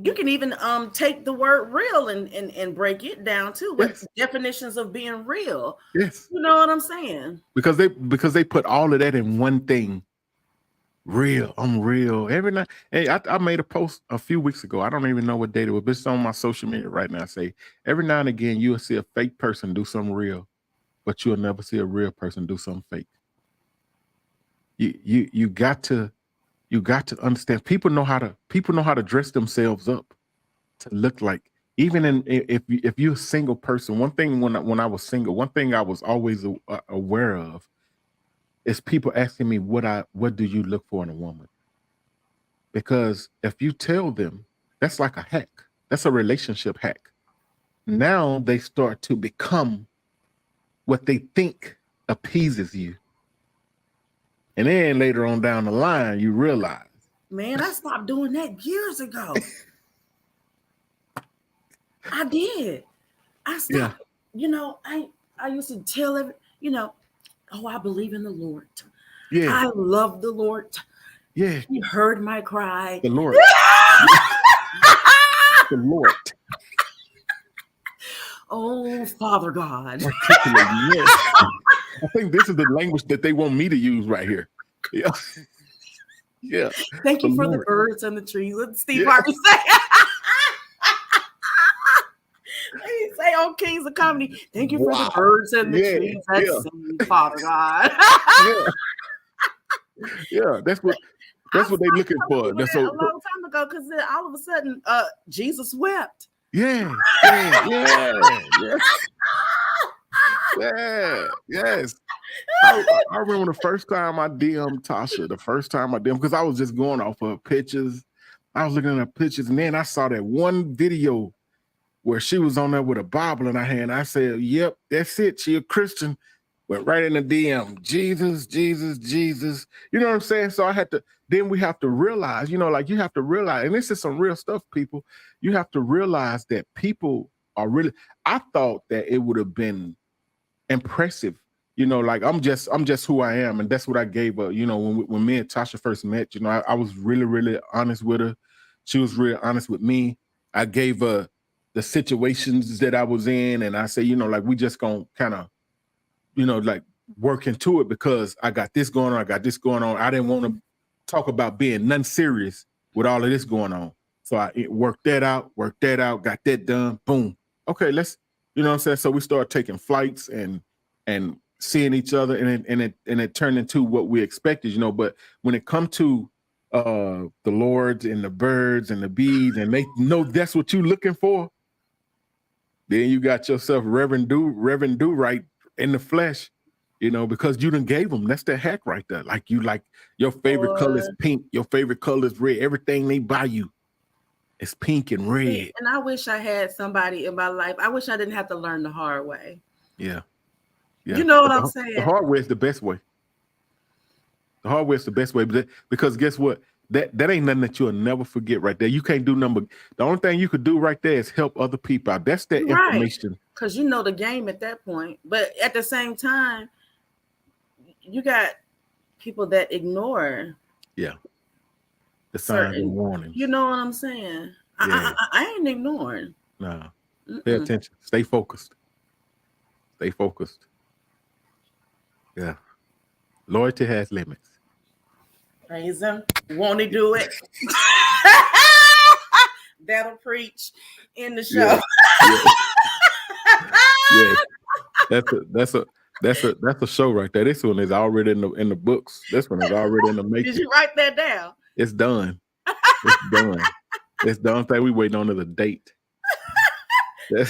you can even take the word real and break it down too. What Yes. definitions of being real? Yes. You know what I'm saying? Because they put all of that in one thing. Real. I'm real. Every night. Hey, I made a post a few weeks ago. I don't even know what date it was, but it's on my social media right now. I say every now and again you'll see a fake person do something real, but you'll never see a real person do something fake. You got to understand. People know how to dress themselves up to look like. Even if you're a single person, one thing when I was single, one thing I was always aware of is people asking me what do you look for in a woman? Because if you tell them, that's like a hack. That's a relationship hack. Now they start to become what they think appeases you. And then later on down the line, you realize. Man, I stopped doing that years ago. I did. I Yeah. stopped. I used to tell oh, I believe in the Lord. Yeah. I love the Lord. Yeah. He heard my cry. The Lord. The Lord. Oh, Father God. Articulate. Yes. I think this is the language that they want me to use right here. Yeah. Yeah. Thank The you for the Lord. birds and the trees. Let Steve Yeah. Harvey say. He say on Kings of Comedy, thank you for the Wow. birds and the Yeah. trees that Yeah. sing, Father God. Yeah. Yeah. That's what I they stopped looking telling for. people That's that a so long time ago because then all of a sudden, Jesus wept. yeah. Yeah. Yeah. Yes. Yeah. Yes. I remember the first time I DM'd Tasha, because I was just going off of pictures. I was looking at her pictures, and then I saw that one video where she was on there with a Bible in her hand. I said, yep, that's it. She a Christian. Went right in the DM, Jesus, Jesus, Jesus. You know what I'm saying? So then we have to realize, like you have to realize, and this is some real stuff, people. You have to realize that people are really, I thought that it would have been impressive. Like I'm just who I am, and that's what I gave her. When me and Tasha first met, I was really, really honest with her. She was really honest with me. I gave her the situations that I was in, and I say, like we just gonna kind of, like work into it because I got this going on. I got this going on. I didn't want to talk about being none serious with all of this going on. So I worked that out, got that done. Boom. Okay, let's, you know what I'm saying? So we started taking flights and seeing each other, and it turned into what we expected, But when it come to the lords and the birds and the bees, and they know that's what you're looking for, then you got yourself Reverend Do right in the flesh, because you done gave them. That's the hack right there. Like your favorite color is pink, your favorite color is red. Everything they buy you is pink and red. And I wish I had somebody in my life. I wish I didn't have to learn the hard way. Yeah. You know what I'm saying? The hard way is the best way. The hard way is the best way, because guess what? That ain't nothing that you'll never forget right there. You can't do nothing. The only thing you could do right there is help other people out. That's that information. Because you know the game at that point. But at the same time, you got people that ignore. Yeah. The signs and warnings. You know what I'm saying? Yeah. I ain't ignoring. No. Pay attention. Stay focused. Stay focused. Yeah. Loyalty has limits. Praise him. Won't he do it? That'll preach in the show. Yeah. That's a show right there. This one is already in the books. This one is already in the making. Did you write that down? It's done. It's done. It's the only thing we waiting on is a date. I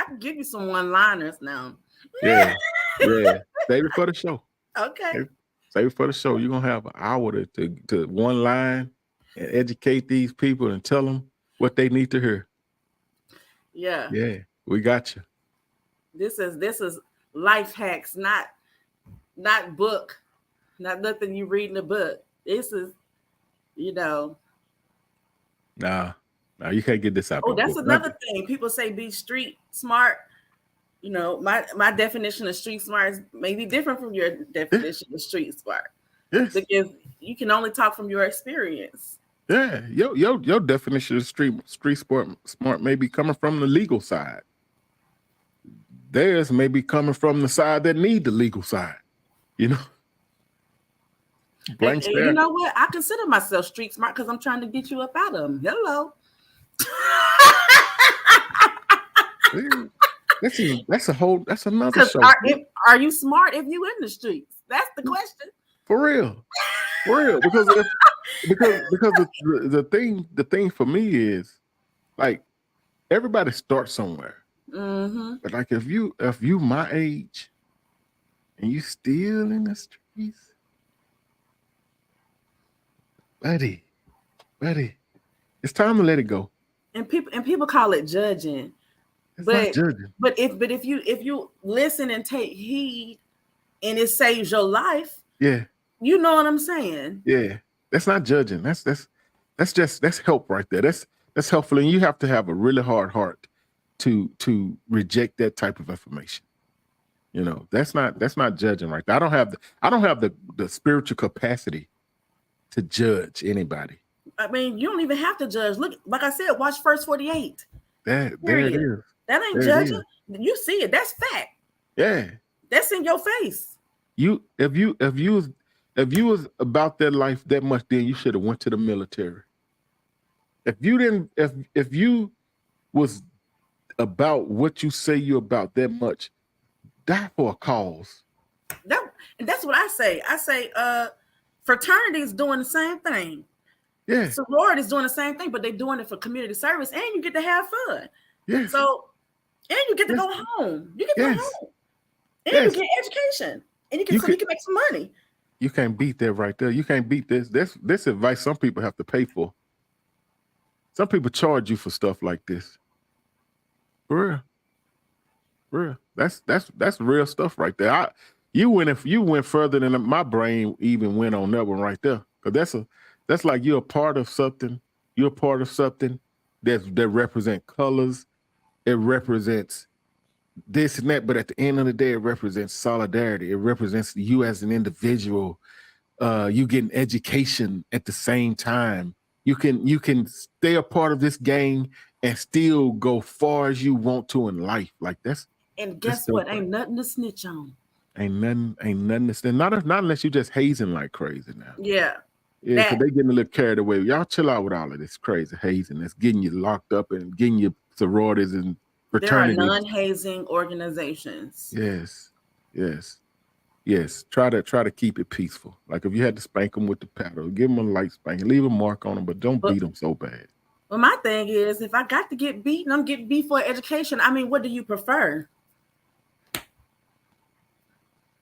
can give you some one-liners now. Yeah. Save it for the show. Okay. Save it for the show. You're gonna have an hour to one line. and educate these people and tell them what they need to hear. Yeah. Yeah, we got you. This is life hacks, not book, not nothing you read in the book. This is, you know. Nah, you can't get this out Oh, no that's book. Nothing. another thing. People say be street smart. You know, my definition of street smart is maybe different from your definition of street smart Yes. because you can only talk from your experience. Yeah. Your definition of street smart may be coming from the legal side. Theirs may be coming from the side that need the legal side. You know. Blank And stare. you know what? I consider myself street smart because I'm trying to get you up out of them. Hello. That's another show. Are you smart if you in the streets? That's the question. For real. Because the thing for me is like everybody starts somewhere. Mm-hmm. But like if you my age and you still in the streets, buddy, it's time to let it go. And people call it judging. It's not judging. But if you listen and take heed and it saves your life, yeah, you know what I'm saying? Yeah. That's not judging. That's help right there. That's helpful. And you have to have a really hard heart to reject that type of information. You know, that's not judging right there. I don't have the spiritual capacity to judge anybody. I mean, you don't even have to judge. Look, like I said, watch First 48. There it is. That ain't judging. You see it. That's fact. Yeah. That's in your face. If you was about that life that much, then you should have went to the military. If you was about what you say you're about that much, die for a cause. That's what I say. I say fraternity is doing the same thing. Yeah. Sorority is doing the same thing, but they're doing it for community service, and you get to have fun. Yes. So, and you get to go home. You get to go home, and you get education, and you can make some money. You can't beat that right there. You can't beat this. This advice some people have to pay for. Some people charge you for stuff like this. For real. That's real stuff right there. You went further than my brain even went on that one right there. Because that's like you're a part of something. You're a part of something that represent colors. It represents this and that, but at the end of the day, it represents solidarity. It represents you as an individual. You getting education at the same time. You can stay a part of this game and still go far as you want to in life. Like that's. And guess what? Ain't nothing to snitch on. Ain't nothing to snitch. Not unless you just hazing like crazy now. Yeah. Yeah, because they getting a little carried away. Y'all chill out with all of this crazy hazing. That's getting you locked up and getting your sororities and fraternities. There are non-hazing organizations. Yes. Try to keep it peaceful. Like if you had to spank them with the paddle, give them a light spanking, leave a mark on them, but don't beat them so bad. Well, my thing is, if I got to get beaten, I'm getting beat for education. I mean, what do you prefer?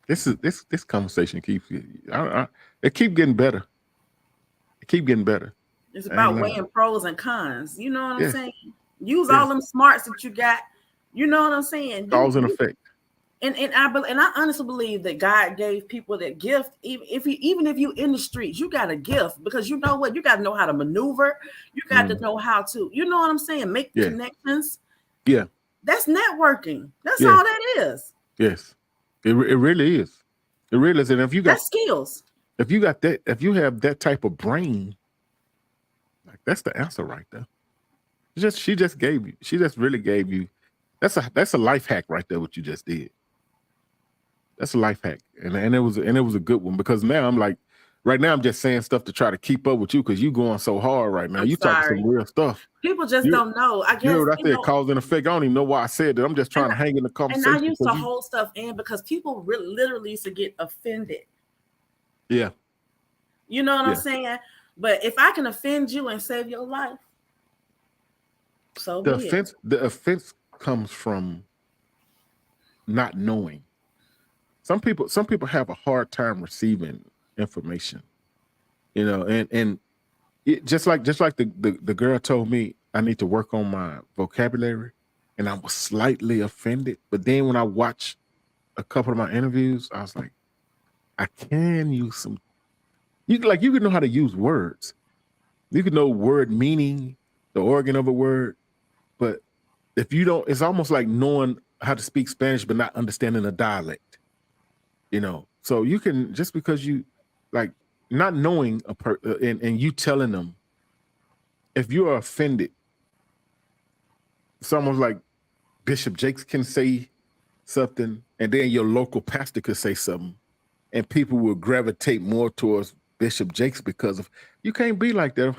This conversation keeps it keep getting better. It's about weighing pros and cons. You know what I'm saying? Use all them smarts that you got. You know what I'm saying? Cause and effect. And I honestly believe that God gave people that gift. Even if you in the streets, you got a gift because you know what? You got to know how to maneuver. You got to know how to. You know what I'm saying? Make connections. Yeah. That's networking. That's all that is. Yes. It really is. It really is. And if you got skills. If you got that, if you have that type of brain, like that's the answer right there. She just really gave you. That's a life hack right there. What you just did. That's a life hack, and it was a good one because now I'm like, right now I'm just saying stuff to try to keep up with you because you going so hard right now. You talking some real stuff. People just don't know. I guess I said cause and effect. I don't even know why I said that. I'm just trying to hang in the conversation. And I used to hold stuff in because people literally used to get offended. Yeah. You know what I'm saying? But if I can offend you and save your life, so the offense comes from not knowing. Some people have a hard time receiving information, you know, and just like the girl told me I need to work on my vocabulary, and I was slightly offended. But then when I watched a couple of my interviews, I was like, I can use some. You can know how to use words. You can know word meaning, the organ of a word, but if you don't, it's almost like knowing how to speak Spanish but not understanding a dialect. So you can, just because you like not knowing and you telling them, if you are offended, it's almost like Bishop Jakes can say something, and then your local pastor could say something, and people will gravitate more towards Bishop Jakes because of, you can't be like that.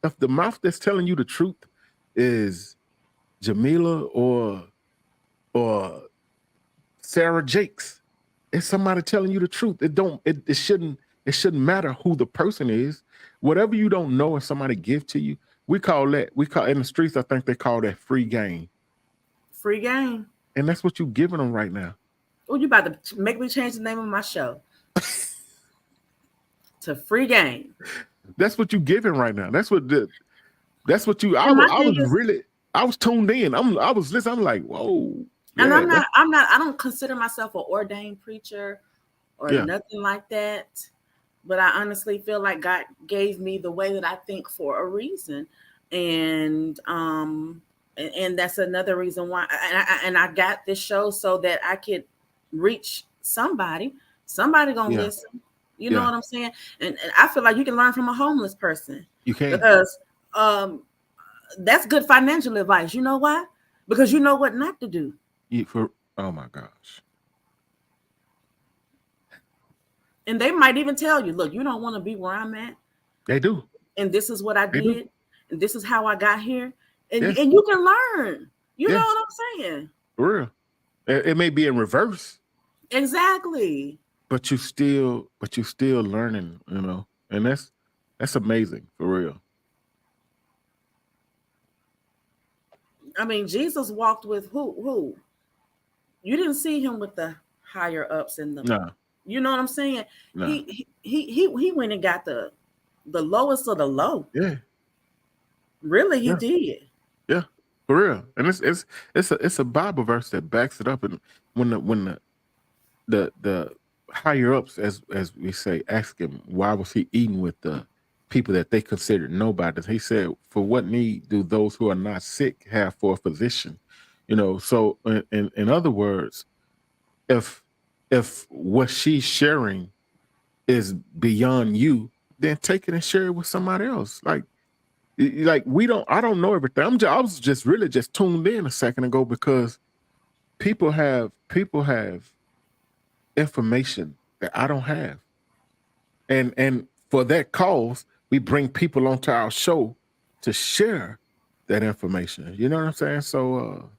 If the mouth that's telling you the truth is Jamila or Sarah Jakes, it's somebody telling you the truth. It shouldn't matter who the person is. Whatever you don't know and somebody give to you, we call in the streets, I think they call that free game. Free game. And that's what you giving them right now. Oh, you about to make me change the name of my show to Free Game. That's what you giving right now. That's what And my thing is, I was tuned in. I was listening. I'm like, whoa. and Yeah, I don't consider myself an ordained preacher or nothing like that. But I honestly feel like God gave me the way that I think for a reason. And that's another reason why. And I got this show so that I could reach somebody. Somebody gonna listen. You know what I'm saying? And I feel like you can learn from a homeless person. You can. Because that's good financial advice. You know why? Because you know what not to do. Oh my gosh. And they might even tell you, look, you don't want to be where I'm at. They do. And this is what I did. And this is how I got here. And Yes. and you can learn. You know Yes. what I'm saying? For real. It may be in reverse, Exactly. but you still learning, and that's amazing, for real. I mean, Jesus walked with who? You didn't see him with the higher ups and the, Nah, you know what I'm saying? nah. He went and got the lowest of the low. Yeah, Really, he yeah, did. yeah, for real. And it's a Bible verse that backs it up. And when the higher ups, as we say, ask him why was he eating with the people that they considered nobodies, he said, "For what need do those who are not sick have for a physician?" So in other words, if what she's sharing is beyond you, then take it and share it with somebody else. Like I don't know everything. I was just really just tuned in a second ago because people have information that I don't have. And for that cause, we bring people onto our show to share that information. You know what I'm saying? So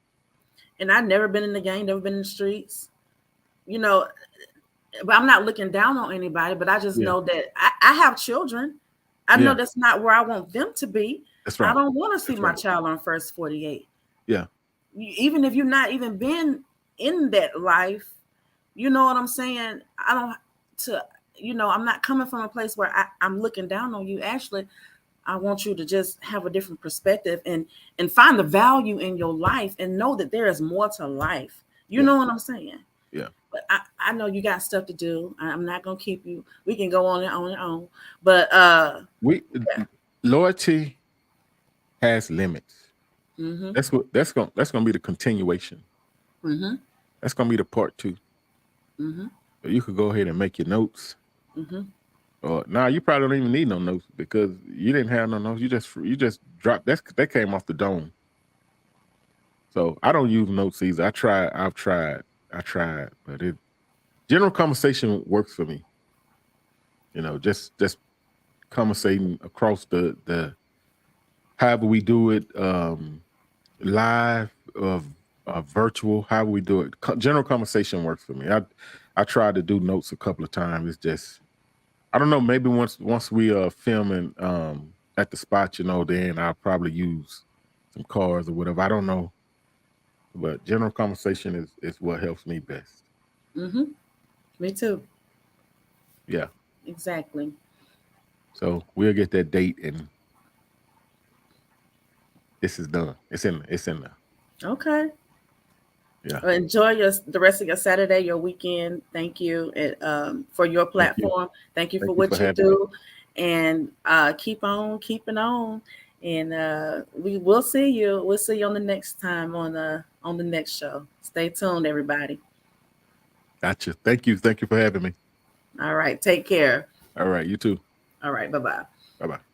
And I've never been in the game, never been in the streets. You know, but I'm not looking down on anybody, but I just yeah, know that I have children. I know yeah, that's not where I want them to be. that's I right. don't want to see That's my right. child on first 48. Yeah, Even if you're not even been in that life, you know what I'm saying? I don't to I'm not coming from a place where I'm looking down on you. Actually, I want you to just have a different perspective and find the value in your life and know that there is more to life. You yeah, know what I'm saying? yeah. But I know you got stuff to do. I'm not gonna keep you. We can go on and on and on. But We loyalty has limits. mm-hmm, That's gonna be the continuation. mm-hmm, That's gonna be the part two. mm-hmm, So you could go ahead and make your notes. mm-hmm. Or now you probably don't even need no notes because you didn't have no notes. You just dropped that came off the dome. So I don't use notes either. I tried, but general conversation works for me. Just conversating across the however we do it, live virtual, however we do it. General conversation works for me. I tried to do notes a couple of times. It's just I don't know. Maybe once we are filming at the spot, then I'll probably use some cards or whatever. I don't know, but general conversation is what helps me best. Mm-hmm. Me too. Yeah. Exactly. So we'll get that date and this is done. It's in there. Okay. Yeah. Well, enjoy the rest of your Saturday, your weekend. Thank you for your Thank you. platform. Thank you for Thank you for what you having me. do, and keep on keeping on. And we will see you. We'll see you on the next time on the next show. Stay tuned, everybody. Gotcha. Thank you. Thank you for having me. All right. Take care. All right. You too. All right. Bye bye. Bye bye.